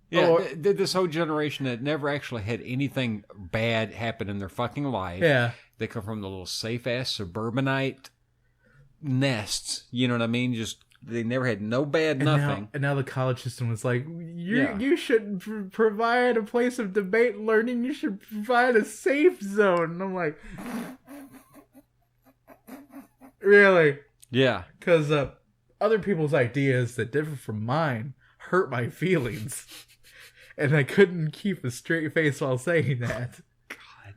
Yeah. Or, this whole generation that never actually had anything bad happen in their fucking life. Yeah. They come from the little safe-ass suburbanite nests. You know what I mean? Just, they never had no bad nothing. And now the college system was like, you shouldn't provide a place of debate and learning. You should provide a safe zone. And I'm like, really? Yeah. Because, other people's ideas that differ from mine hurt my feelings. And I couldn't keep a straight face while saying that. God.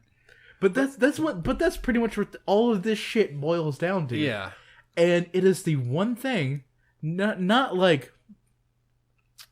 But that's pretty much what all of this shit boils down to. Yeah. And it is the one thing, not like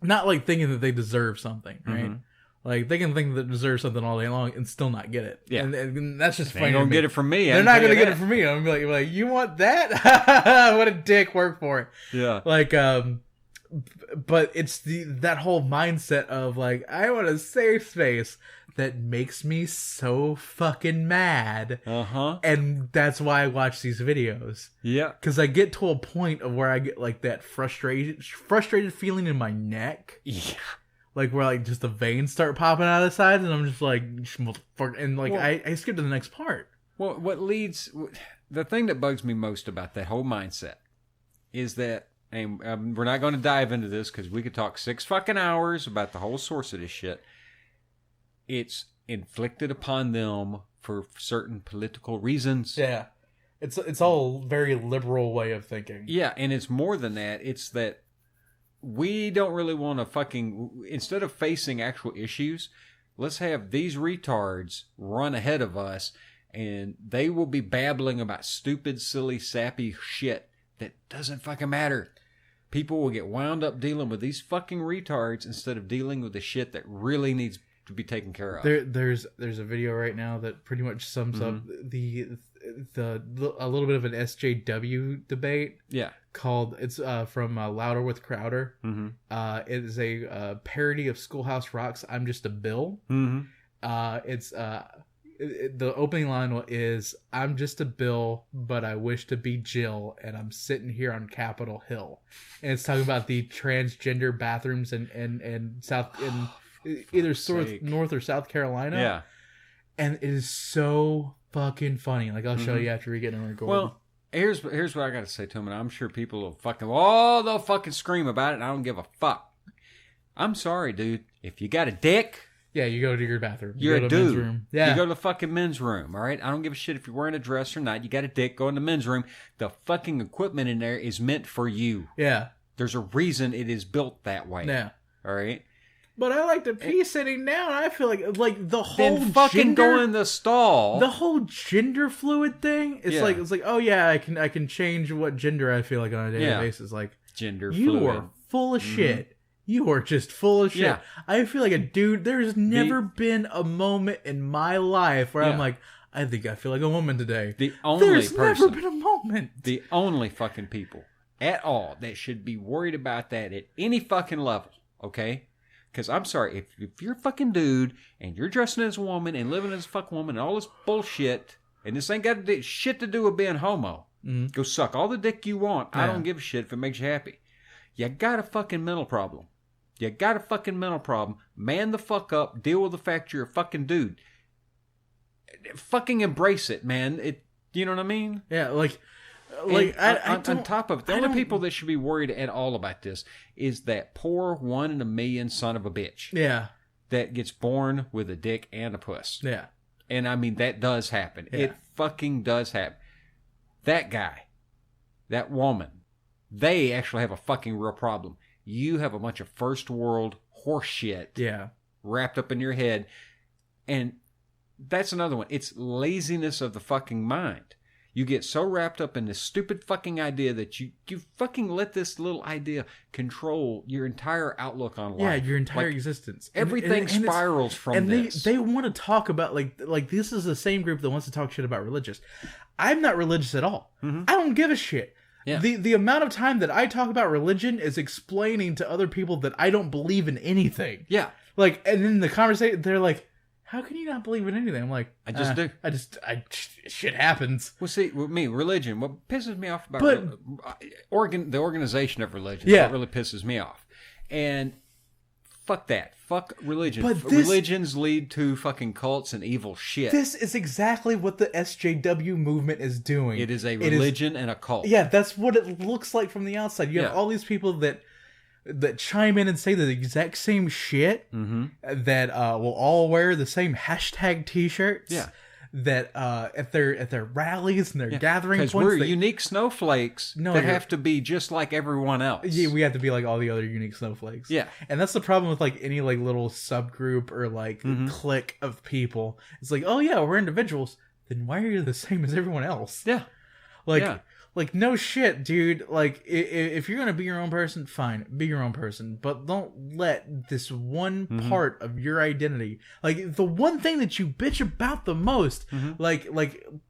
thinking that they deserve something, right? Mm-hmm. Like, they can think that they deserve something all day long and still not get it. Yeah. And that's just funny. They ain't gonna get it from me. They're not gonna get it from me. I'm gonna be like, you want that? What a dick, work for it. Yeah. Like, but it's that whole mindset of, like, I want a safe space that makes me so fucking mad. Uh-huh. And that's why I watch these videos. Yeah. Because I get to a point of where I get, like, that frustrated feeling in my neck. Yeah. like where like just the veins start popping out of the sides, and I'm just like, and like I skipped to the next part. Well, the thing that bugs me most about that whole mindset is that, and we're not going to dive into this because we could talk 6 fucking hours about the whole source of this shit. It's inflicted upon them for certain political reasons. Yeah. It's all a very liberal way of thinking. Yeah, and it's more than that. It's that we don't really want to fucking... Instead of facing actual issues, let's have these retards run ahead of us, and they will be babbling about stupid, silly, sappy shit that doesn't fucking matter. People will get wound up dealing with these fucking retards instead of dealing with the shit that really needs to be taken care of. There's a video right now that pretty much sums up the a little bit of an SJW debate. Yeah, called from Louder with Crowder. Mm-hmm. It is a parody of Schoolhouse Rock's "I'm Just a Bill." Mm-hmm. The opening line is, "I'm just a Bill, but I wish to be Jill, and I'm sitting here on Capitol Hill." And it's talking about the transgender bathrooms in either North or South Carolina. Yeah, and it is so fucking funny. Like, I'll show you after we get in record. Well, here's what I got to say to them, and I'm sure people will they'll fucking scream about it, and I don't give a fuck. I'm sorry, dude. If you got a dick, yeah, you go to your bathroom. You're a dude. Room. Yeah. You go to the fucking men's room, all right? I don't give a shit if you're wearing a dress or not. You got a dick, go in the men's room. The fucking equipment in there is meant for you. Yeah. There's a reason it is built that way. Yeah. All right? But I like to pee sitting down. I feel like the whole then fucking go in the stall. The whole gender fluid thing. It's like oh yeah, I can change what gender I feel like on a daily basis. Like, gender you fluid. are full of shit. You are just full of shit. Yeah. I feel like a dude. There's never been a moment in my life where I'm like, I think I feel like a woman today. There's never been a moment. The only fucking people at all that should be worried about that at any fucking level, okay? Because I'm sorry, if you're a fucking dude and you're dressing as a woman and living as a fucking woman and all this bullshit, and this ain't got shit to do with being homo, go suck all the dick you want. Yeah. I don't give a shit if it makes you happy. You got a fucking mental problem. You got a fucking mental problem. Man the fuck up. Deal with the fact you're a fucking dude. Fucking embrace it, man. You know what I mean? Yeah, on top of it, the only people that should be worried at all about this is that poor 1 in a million son of a bitch. Yeah. That gets born with a dick and a puss. Yeah. And I mean, that does happen. Yeah. It fucking does happen. That guy, that woman, they actually have a fucking real problem. You have a bunch of first world horse shit wrapped up in your head. And that's another one. It's laziness of the fucking mind. You get so wrapped up in this stupid fucking idea that you fucking let this little idea control your entire outlook on life. Yeah, your entire existence. Everything spirals from this. They want to talk about, like this is the same group that wants to talk shit about religious. I'm not religious at all. Mm-hmm. I don't give a shit. Yeah. The amount of time that I talk about religion is explaining to other people that I don't believe in anything. Yeah. Like, and then the conversation, they're like, how can you not believe in anything? I'm like, I just do. Shit happens. Well, see, with me, religion, what pisses me off about the organization of religion, what really pisses me off. And fuck that. Fuck religion. Religions lead to fucking cults and evil shit. This is exactly what the SJW movement is doing. It is a religion and a cult. Yeah, that's what it looks like from the outside. You have all these people that chime in and say the exact same shit, that will all wear the same hashtag t-shirts. Yeah. That at their rallies and their gathering points, because we're unique snowflakes that have to be just like everyone else. Yeah, we have to be like all the other unique snowflakes. Yeah, and that's the problem with like any like little subgroup or like clique of people. It's like, oh yeah, we're individuals. Then why are you the same as everyone else? Yeah, Like, no shit, dude. Like, if you're gonna be your own person, fine, be your own person. But don't let this one part of your identity, like the one thing that you bitch about the most, like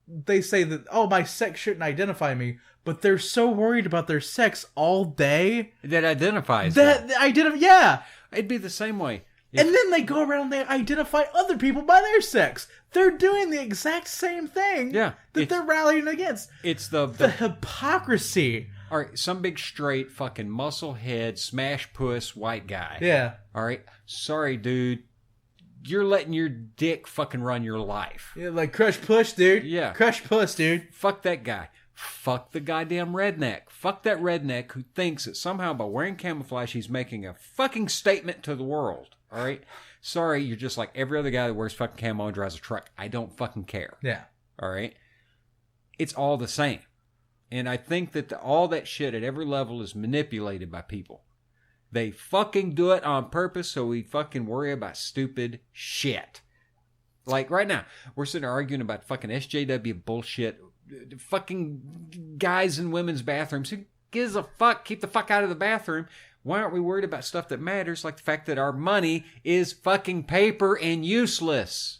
they say that, oh, my sex shouldn't identify me, but they're so worried about their sex all day that identifies yeah. It'd be the same way. And then they go around and they identify other people by their sex. They're doing the exact same thing that they're rallying against. It's the hypocrisy All right, some big straight fucking muscle head, smash puss white guy. Yeah. All right, sorry, dude. You're letting your dick fucking run your life. Yeah, like crush push, dude. Yeah. Crush puss, dude. Fuck that guy. Fuck the goddamn redneck. Fuck that redneck who thinks that somehow by wearing camouflage he's making a fucking statement to the world. All right? Sorry, you're just like every other guy that wears fucking camo and drives a truck. I don't fucking care. Yeah. All right? It's all the same. And I think that all that shit at every level is manipulated by people. They fucking do it on purpose so we fucking worry about stupid shit. Like right now, we're sitting there arguing about fucking SJW bullshit. Fucking guys in women's bathrooms. Who gives a fuck? Keep the fuck out of the bathroom. Why aren't we worried about stuff that matters? Like the fact that our money is fucking paper and useless.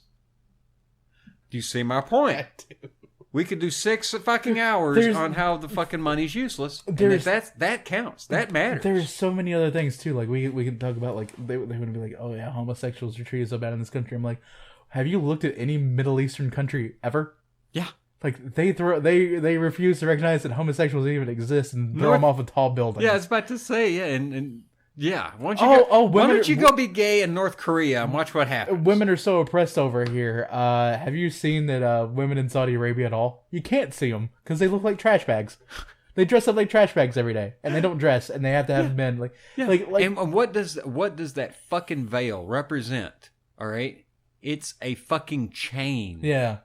Do you see my point? I do. We could do 6 fucking hours on how the fucking money's useless. And that counts. That matters. There's so many other things too. Like we can talk about like they would be like, oh yeah, homosexuals are treated so bad in this country. I'm like, have you looked at any Middle Eastern country ever? Yeah. Like they refuse to recognize that homosexuals even exist and throw them off of tall buildings. Yeah, I was about to say, yeah, and yeah. Why don't you go be gay in North Korea and watch what happens? Women are so oppressed over here. Have you seen that women in Saudi Arabia at all? You can't see them because they look like trash bags. They dress up like trash bags every day, and they don't dress, and they have to have men like. And what does that fucking veil represent? All right, it's a fucking chain. Yeah,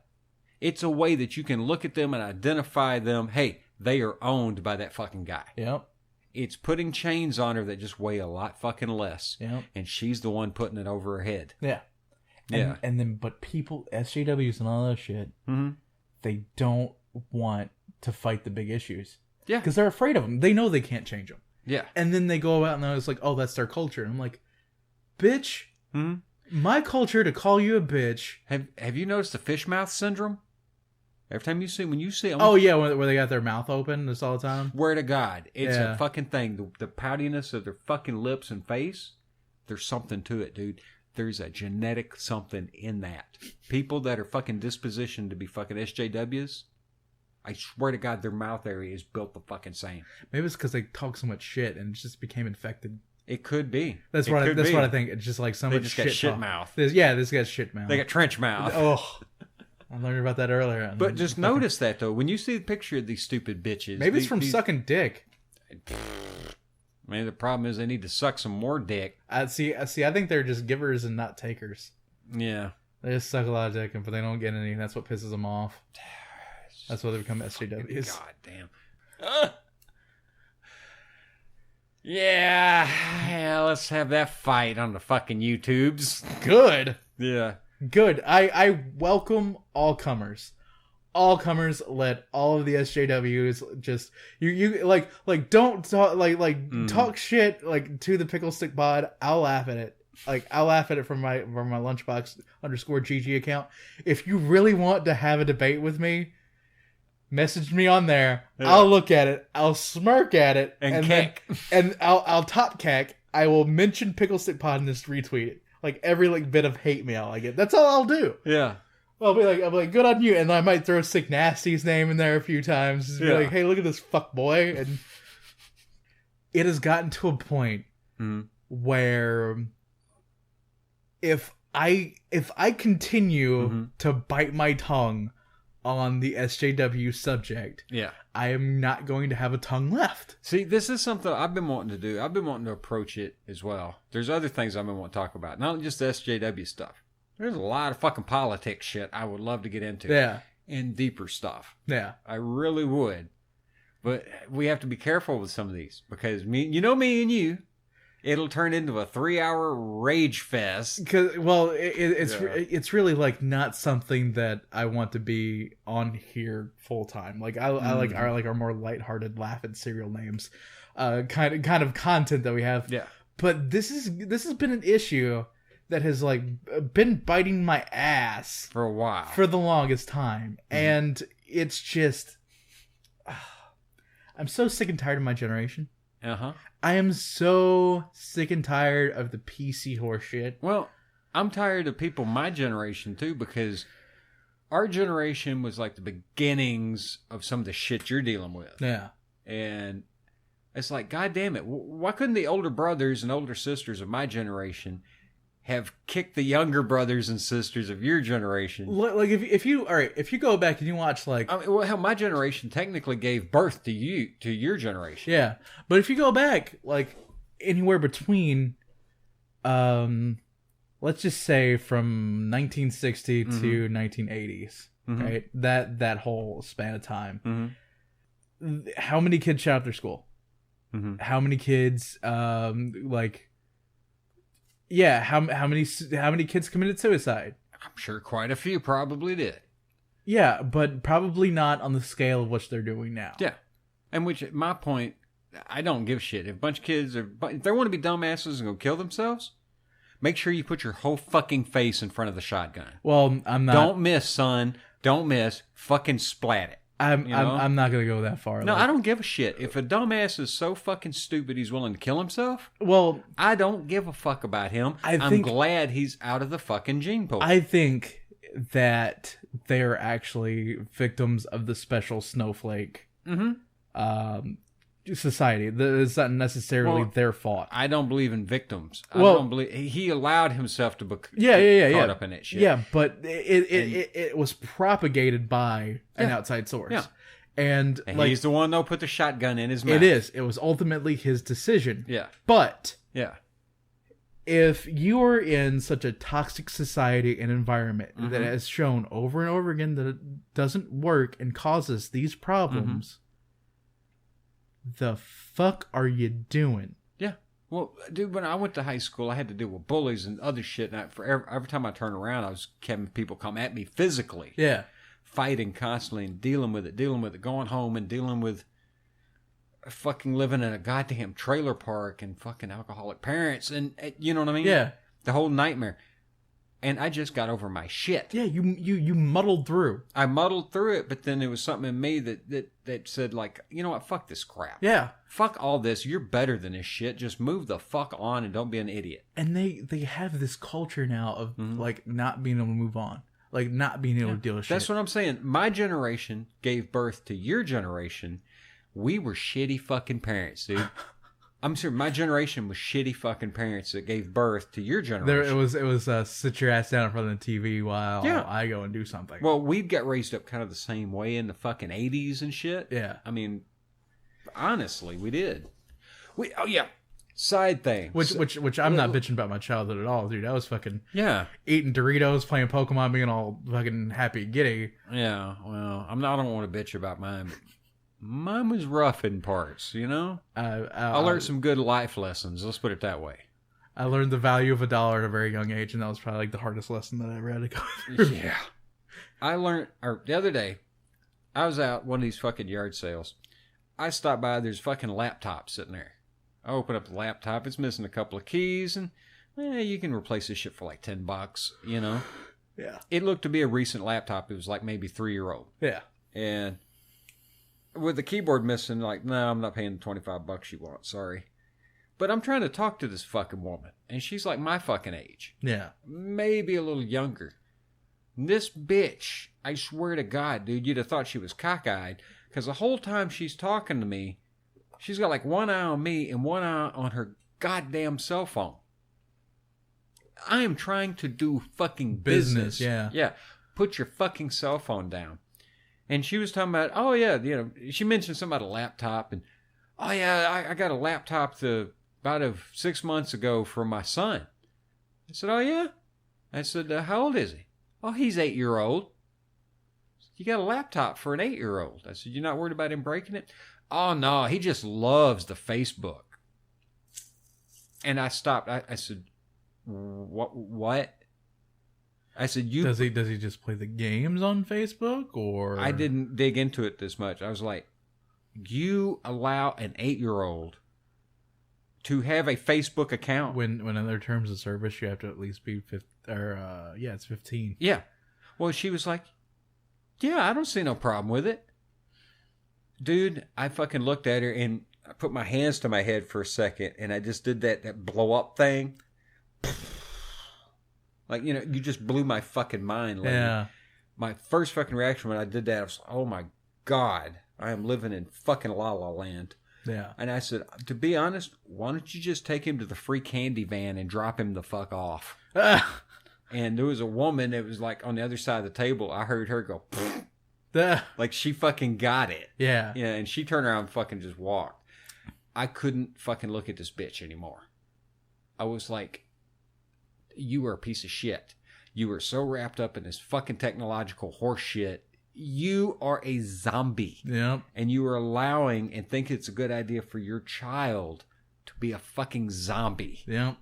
it's a way that you can look at them and identify them. Hey, they are owned by that fucking guy. Yep. It's putting chains on her that just weigh a lot fucking less. Yep. And she's the one putting it over her head. Yeah. And then, but people, SJWs and all that shit, they don't want to fight the big issues. Yeah. Because they're afraid of them. They know they can't change them. Yeah. And then they go out and they're like, oh, that's their culture. And I'm like, bitch, my culture to call you a bitch. Have you noticed the fish mouth syndrome? Every time when you see them. Oh, yeah, where they got their mouth open this all the time. Swear to God. It's a fucking thing. The poutiness of their fucking lips and face, there's something to it, dude. There's a genetic something in that. People that are fucking dispositioned to be fucking SJWs, I swear to God, their mouth area is built the fucking same. Maybe it's because they talk so much shit and it just became infected. It could be. That's what I think. It's just like so much shit. They just got shit mouth. This guy's shit mouth. They got trench mouth. Oh. I learned about that earlier. But just notice that, though. When you see the picture of these stupid bitches... Maybe it's from sucking dick. Man, the problem is they need to suck some more dick. I think they're just givers and not takers. Yeah. They just suck a lot of dick, but they don't get any. That's what pisses them off. That's why they become SJWs. God damn. Yeah, let's have that fight on the fucking YouTubes. Good. Yeah. Good. I welcome all comers. All comers. Let all of the SJWs just you don't talk talk shit to the Picklestick pod. I'll laugh at it. I'll laugh at it from my lunchbox_GG account. If you really want to have a debate with me, message me on there. Yeah. I'll look at it. I'll smirk at it and I'll top cack. I will mention Picklestick pod and just retweet it. Like every bit of hate mail I get. That's all I'll do. Yeah. I'll be like, good on you. And I might throw Sick Nasty's name in there a few times. Just be like, hey, look at this fuck boy. And it has gotten to a point where if I continue to bite my tongue on the SJW subject, I am not going to have a tongue left. See, this is something I've been wanting to do. I've been wanting to approach it as well. There's other things I've been wanting to talk about. Not just the SJW stuff. There's a lot of fucking politics shit I would love to get into. Yeah. And deeper stuff. Yeah. I really would. But we have to be careful with some of these. Because me and you, it'll turn into a 3-hour rage fest. It's really not something that I want to be on here full time. I like our more lighthearted laugh at serial names, kind of content that we have. Yeah. But this has been an issue that has been biting my ass for a while, for the longest time, and it's just I'm so sick and tired of my generation. I am so sick and tired of the PC horse shit. Well, I'm tired of people my generation too, because our generation was the beginnings of some of the shit you're dealing with. Yeah. And It's like, God damn it. Why couldn't the older brothers and older sisters of my generation have kicked the younger brothers and sisters of your generation? Like if you go back and you watch like, I mean, well, hell, my generation technically gave birth to your generation. Yeah, but if you go back like anywhere between, let's just say from 1960 to 1980s, right? That whole span of time. How many kids shot up their school? How many kids, how many kids committed suicide? I'm sure quite a few probably did. Yeah, but probably not on the scale of what they're doing now. Yeah, and which, at my point, I don't give a shit. If a bunch of kids if they want to be dumbasses and go kill themselves, make sure you put your whole fucking face in front of the shotgun. Well, I'm not. Don't miss, son. Don't miss. Fucking splat it. I'm not gonna go that far. No, I don't give a shit. If a dumbass is so fucking stupid he's willing to kill himself, well, I don't give a fuck about him. I'm glad he's out of the fucking gene pool. I think that they're actually victims of the special snowflake society. It's not necessarily their fault. I don't believe in victims. I don't believe he allowed himself to be caught up in that shit. Yeah, but it was propagated by an outside source. Yeah. And like, he's the one that put the shotgun in his mouth. It is. It was ultimately his decision. Yeah. But yeah, if you are in such a toxic society and environment that has shown over and over again that it doesn't work and causes these problems, the fuck are you doing? Yeah. Well, dude, when I went to high school, I had to deal with bullies and other shit. And every time I turned around, I was having people come at me physically. Yeah. Fighting constantly and dealing with it, going home and dealing with fucking living in a goddamn trailer park and fucking alcoholic parents. And you know what I mean? Yeah. The whole nightmare. And I just got over my shit. Yeah, you muddled through. I muddled through it, but then there was something in me that said, like, you know what, fuck this crap. Yeah. Fuck all this. You're better than this shit. Just move the fuck on and don't be an idiot. And they have this culture now of like not being able to move on. Like not being able to deal with shit. That's what I'm saying. My generation gave birth to your generation. We were shitty fucking parents, dude. I'm sure my generation was shitty fucking parents that gave birth to your generation. It was sit your ass down in front of the TV while I go and do something. Well, we got raised up kind of the same way in the fucking 80s and shit. Yeah. I mean, honestly, we did. Side thing. Which I'm not bitching about my childhood at all, dude. I was fucking eating Doritos, playing Pokemon, being all fucking happy giddy. Yeah, well, I don't want to bitch about mine, but mine was rough in parts, you know? I learned some good life lessons, let's put it that way. I learned the value of $1 at a very young age, and that was probably like the hardest lesson that I ever had to go through. Yeah. The other day, I was out one of these fucking yard sales. I stopped by, there's fucking laptop sitting there. I open up the laptop, it's missing a couple of keys, and you can replace this shit for like $10, you know? Yeah. It looked to be a recent laptop. It was like maybe 3-year-old. Yeah. And with the keyboard missing, like, no, I'm not paying the $25 you want, sorry. But I'm trying to talk to this fucking woman, and she's like my fucking age. Yeah. Maybe a little younger. And this bitch, I swear to God, dude, you'd have thought she was cockeyed, because the whole time she's talking to me, she's got like one eye on me and one eye on her goddamn cell phone. I am trying to do fucking business. Yeah. Yeah. Put your fucking cell phone down. And she was talking about, oh yeah, you know, she mentioned something about a laptop, and oh yeah, I got a laptop about 6 months ago for my son. I said, oh yeah? I said, how old is he? Oh, he's 8-year-old. You got a laptop for an 8-year-old. I said, you're not worried about him breaking it? Oh no, he just loves the Facebook. And I stopped. I said, what? I said, does he just play the games on Facebook, or? I didn't dig into it this much. I was like, you allow an 8-year-old to have a Facebook account? When under terms of service, you have to at least be 15. Yeah. Well, she was like, yeah, I don't see no problem with it. Dude, I fucking looked at her and I put my hands to my head for a second, and I just did that blow up thing. Like, you know, you just blew my fucking mind. Like, yeah. My first fucking reaction when I did that, I was, oh my God, I am living in fucking La La Land. Yeah. And I said, to be honest, why don't you just take him to the free candy van and drop him the fuck off? And there was a woman that was like on the other side of the table. I heard her go, like she fucking got it. Yeah. Yeah, and she turned around and fucking just walked. I couldn't fucking look at this bitch anymore. I was like, you are a piece of shit. You are so wrapped up in this fucking technological horse shit. You are a zombie. Yep. And you are allowing and think it's a good idea for your child to be a fucking zombie. Yep.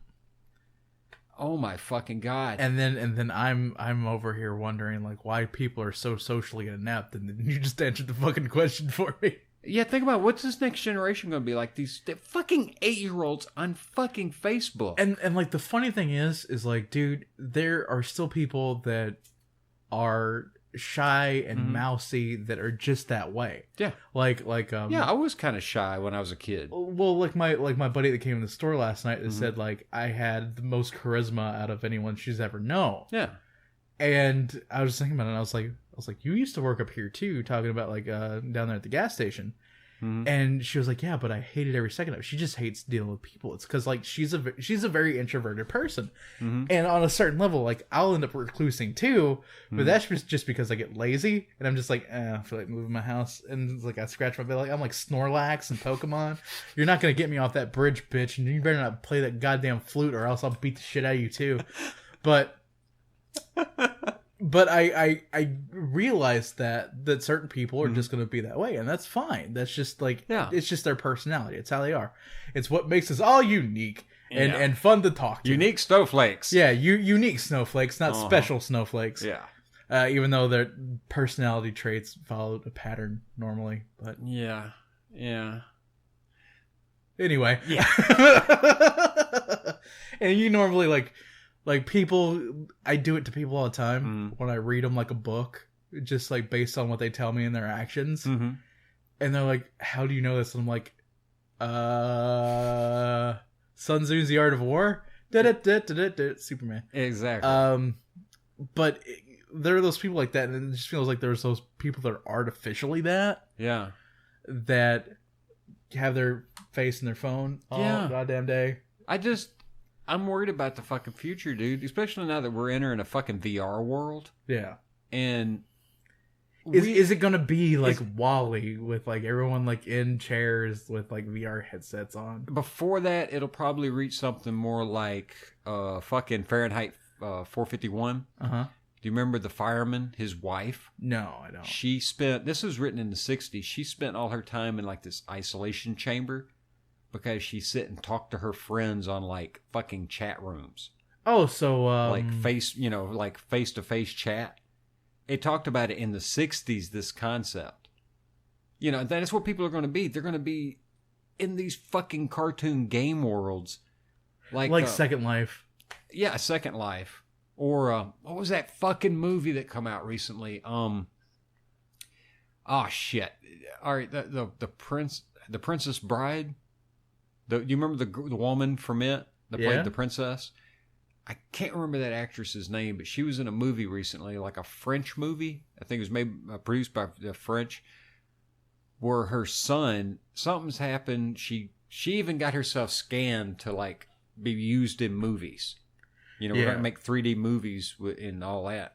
Oh my fucking God. And then I'm over here wondering like why people are so socially inept, and then you just answered the fucking question for me. Yeah, think about what's this next generation going to be like? These fucking 8-year-olds on fucking Facebook. And like the funny thing is like, dude, there are still people that are shy and mousy that are just that way. Yeah. Like yeah, I was kind of shy when I was a kid. Well, like my buddy that came in the store last night that said like I had the most charisma out of anyone she's ever known. Yeah. And I was thinking about it, and I was like, you used to work up here too, talking about like down there at the gas station. And she was like, yeah, but I hated every second of it. She just hates dealing with people. It's because like she's a very introverted person, and on a certain level, like I'll end up reclusing too. But that's just because I get lazy, and I'm just like, I feel like moving my house, and it's like I scratch my belly. I'm like Snorlax and Pokemon. You're not gonna get me off that bridge, bitch, and you better not play that goddamn flute, or else I'll beat the shit out of you too. But I realized that certain people are just going to be that way, and that's fine. That's just like, it's just their personality. It's how they are. It's what makes us all unique and fun to talk to. Unique snowflakes. Yeah, unique snowflakes, not special snowflakes. Yeah. Even though their personality traits follow a pattern normally, but yeah. Anyway, yeah. And you normally like people, I do it to people all the time when I read them like a book, just like based on what they tell me and their actions. And they're like, how do you know this? And I'm like, Sun Tzu's The Art of War? Superman. Exactly. But there are those people like that, and it just feels like there's those people that are artificially that. Yeah. That have their face in their phone all goddamn day. I'm worried about the fucking future, dude. Especially now that we're entering a fucking VR world. Yeah. And is it gonna be like WALL-E with like everyone like in chairs with like VR headsets on? Before that, it'll probably reach something more like fucking Fahrenheit 451. Do you remember the fireman, his wife? No, I don't. This was written in the 60s. She spent all her time in like this isolation chamber. Because she sit and talk to her friends on like fucking chat rooms. Oh, so like face-to-face chat. It talked about it in the 60s, this concept. That's what people are going to be. They're going to be in these fucking cartoon game worlds. Like Second Life. Yeah, Second Life. Or what was that fucking movie that come out recently? Oh shit. All right, the Princess Bride. Do you remember the woman from it that played the princess? I can't remember that actress's name, but she was in a movie recently, like a French movie. I think it was produced by the French, where her son, something's happened. She even got herself scanned to like be used in movies. We're going to make 3D movies and all that,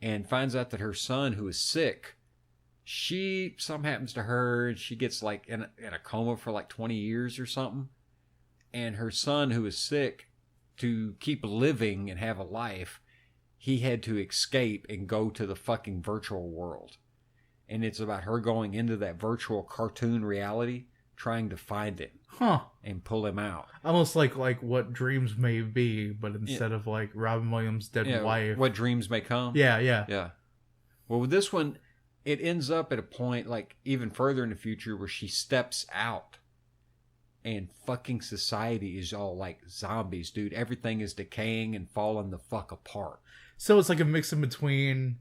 and finds out that her son, who is sick, something happens to her, and she gets like in a coma for like 20 years or something. And her son, who is sick, to keep living and have a life, he had to escape and go to the fucking virtual world. And it's about her going into that virtual cartoon reality, trying to find him. And pull him out. Almost like what dreams may be, but instead of like Robin Williams' dead wife. What dreams may come. Yeah. Well, with this one, it ends up at a point, like, even further in the future where she steps out and fucking society is all like zombies, dude. Everything is decaying and falling the fuck apart. So it's like a mix in between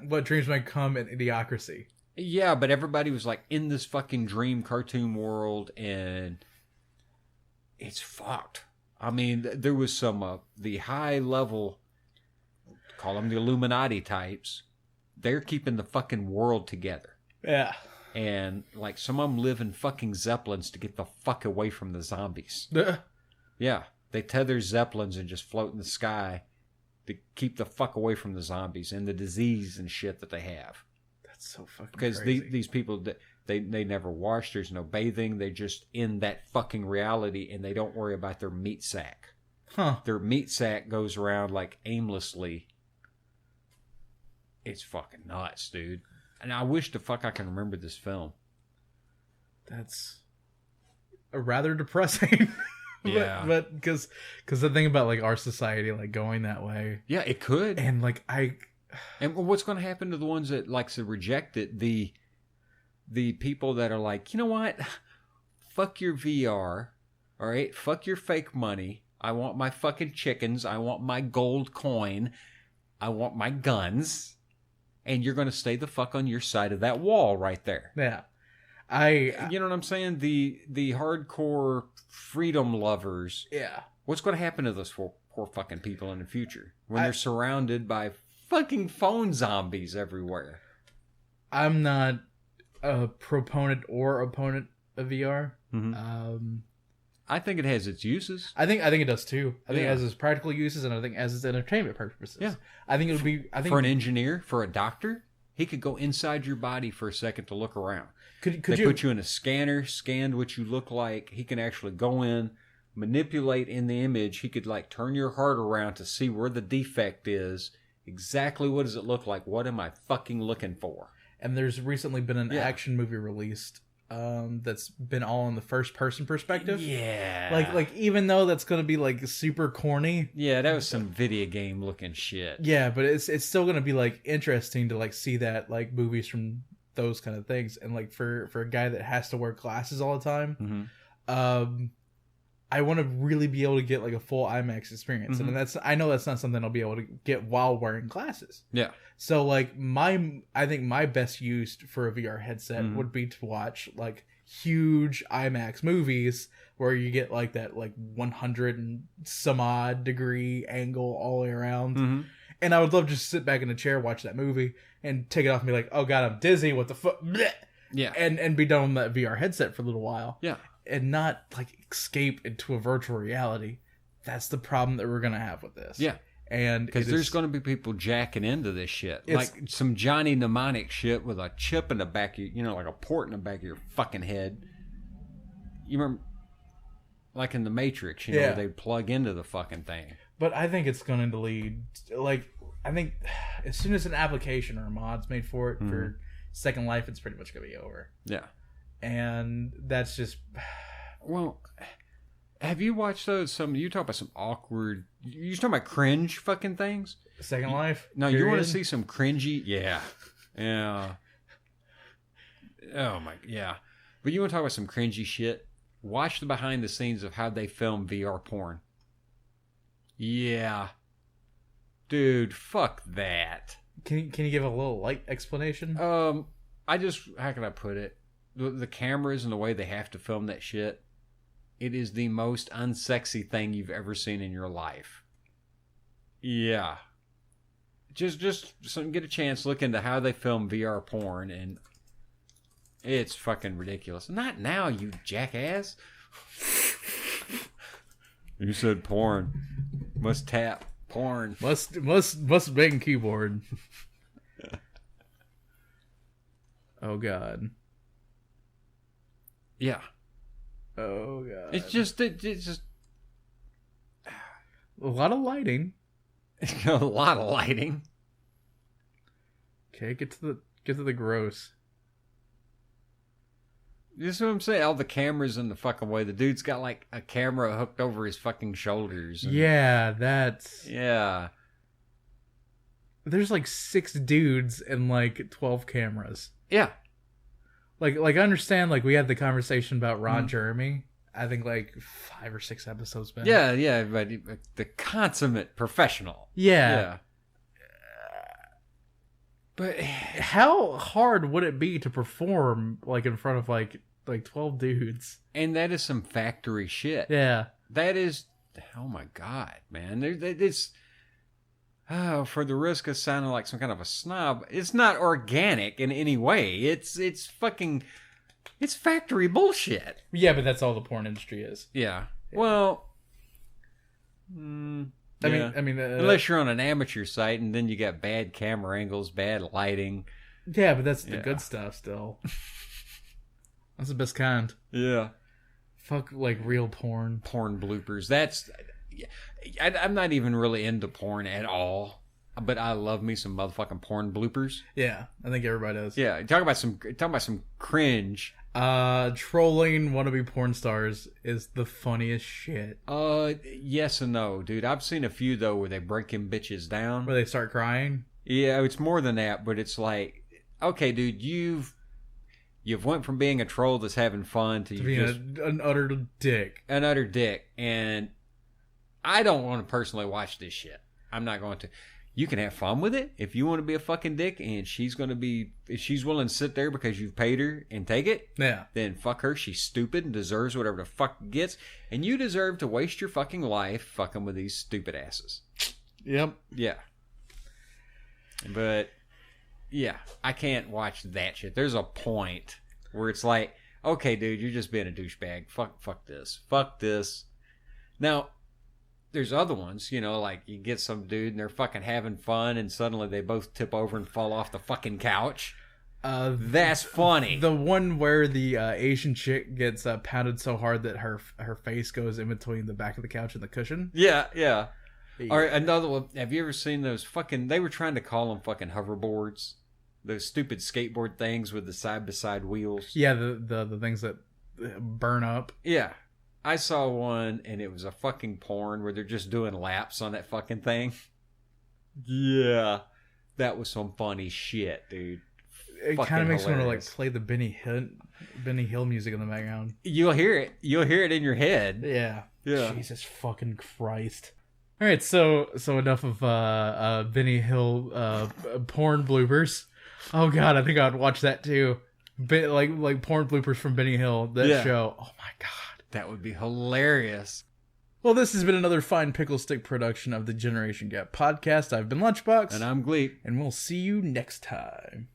What Dreams Might Come and Idiocracy. Yeah, but everybody was like in this fucking dream cartoon world, and it's fucked. I mean, there was some, the high level, call them the Illuminati types, they're keeping the fucking world together. Yeah. And, like, some of them live in fucking Zeppelins to get the fuck away from the zombies. Yeah. They tether Zeppelins and just float in the sky to keep the fuck away from the zombies and the disease and shit that they have. That's so fucking because crazy. these people, they never wash. There's no bathing. They're just in that fucking reality, and they don't worry about their meat sack. Huh. Their meat sack goes around, like, aimlessly. It's fucking nuts, dude. And I wish the fuck I can remember this film. That's rather depressing. Yeah. but because the thing about, like, our society, like, going that way. Yeah, it could. And, like, And what's going to happen to the ones that like to reject it? The people that are like, you know what? Fuck your VR. All right? Fuck your fake money. I want my fucking chickens. I want my gold coin. I want my guns. And you're going to stay the fuck on your side of that wall right there. Yeah. You know what I'm saying? The hardcore freedom lovers. Yeah. What's going to happen to those poor fucking people in the future when they're surrounded by fucking phone zombies everywhere? I'm not a proponent or opponent of VR. Mm-hmm. I think it has its uses. I think it does too. I think it has its practical uses, and I think it has its entertainment purposes. Yeah. I think it would be. I think for an engineer, for a doctor, he could go inside your body for a second to look around. Could they you put you in a scanner, scanned what you look like. He can actually go in, manipulate in the image. He could like turn your heart around to see where the defect is. Exactly what does it look like? What am I fucking looking for? And there's recently been an action movie released that's been all in the first person perspective. Yeah. Like even though that's going to be like super corny. Yeah, that was some video game looking shit. Yeah, but it's still going to be like interesting to like see that like movies from those kind of things. And like for a guy that has to wear glasses all the time, I want to really be able to get like a full IMAX experience. And I know that's not something I'll be able to get while wearing glasses. Yeah. So like I think my best use for a VR headset would be to watch like huge IMAX movies where you get like that like 100 and some odd degree angle all the way around. And I would love to just sit back in a chair, watch that movie and take it off and be like, oh God, I'm dizzy. What the fuck? Yeah. And be done with that VR headset for a little while. Yeah. And not like escape into a virtual reality. That's the problem that we're going to have with this. Yeah. And because there's going to be people jacking into this shit. Like some Johnny Mnemonic shit with a chip in the back of your, you know, like a port in the back of your fucking head. You remember, like in the Matrix, you know, where they plug into the fucking thing. But I think it's going to lead, like, I think as soon as an application or a mod's made for it for Second Life, it's pretty much going to be over. Yeah. And that's just... Well, have you watched those? You talk about some awkward... You talking about cringe fucking things? Second Life? No, period? You want to see some cringy? Yeah. Yeah. Oh my... Yeah. But you want to talk about some cringy shit? Watch the behind the scenes of how they film VR porn. Yeah. Dude, fuck that. Can you give a little light explanation? How can I put it? The cameras and the way they have to film that shit, it is the most unsexy thing you've ever seen in your life. Yeah. Just get a chance, look into how they film VR porn, and it's fucking ridiculous. Not now, you jackass. You said porn. Must tap. Porn. Must bang keyboard. Oh God. Yeah. Oh God. It's just a lot of lighting. A lot of lighting. Okay, get to the gross. This is what I'm saying. All the cameras in the fucking way. The dude's got like a camera hooked over his fucking shoulders. Yeah, that's... Yeah. There's like 6 dudes and like 12 cameras. Yeah. Like I understand, like, we had the conversation about Ron Jeremy. I think like 5 or 6 episodes back. Yeah, but the consummate professional. Yeah. But how hard would it be to perform like in front of like 12 dudes? And that is some factory shit. Yeah. That is, oh my God, man. It's, oh, for the risk of sounding like some kind of a snob, it's not organic in any way. It's factory bullshit. Yeah, but that's all the porn industry is. Yeah. Well, I mean, unless you're on an amateur site and then you got bad camera angles, bad lighting. Yeah, but that's the good stuff still. That's the best kind. Yeah. Fuck, like, real porn. Porn bloopers. I'm not even really into porn at all, but I love me some motherfucking porn bloopers. Yeah, I think everybody does. Yeah, talk about some cringe. Trolling wannabe porn stars is the funniest shit. Yes and no, dude. I've seen a few though where they break them bitches down. Where they start crying. Yeah, it's more than that, but it's like, okay, dude, you've went from being a troll that's having fun to being an utter dick. An utter dick, and I don't want to personally watch this shit. I'm not going to. You can have fun with it if you want to be a fucking dick, and if she's willing to sit there because you've paid her and take it. Yeah. Then fuck her. She's stupid and deserves whatever the fuck gets, and you deserve to waste your fucking life fucking with these stupid asses. Yep. Yeah. But yeah, I can't watch that shit. There's a point where it's like, okay, dude, you're just being a douchebag. Fuck this. Now, there's other ones, like you get some dude and they're fucking having fun and suddenly they both tip over and fall off the fucking couch. That's funny. The one where the Asian chick gets pounded so hard that her face goes in between the back of the couch and the cushion. Yeah. Or another one. Have you ever seen those fucking? They were trying to call them fucking hoverboards. Those stupid skateboard things with the side by side wheels. Yeah, the things that burn up. Yeah. I saw one, and it was a fucking porn where they're just doing laps on that fucking thing. Yeah. That was some funny shit, dude. It kind of makes me want to, like, play the Benny Hill music in the background. You'll hear it. You'll hear it in your head. Yeah. Yeah. Jesus fucking Christ. All right, so enough of Benny Hill porn bloopers. Oh, God, I think I'd watch that, too. Like porn bloopers from Benny Hill, that show. Oh, my God. That would be hilarious. Well, this has been another fine Picklestick production of the Generation Gap podcast. I've been Lunchbox. And I'm Gleek. And we'll see you next time.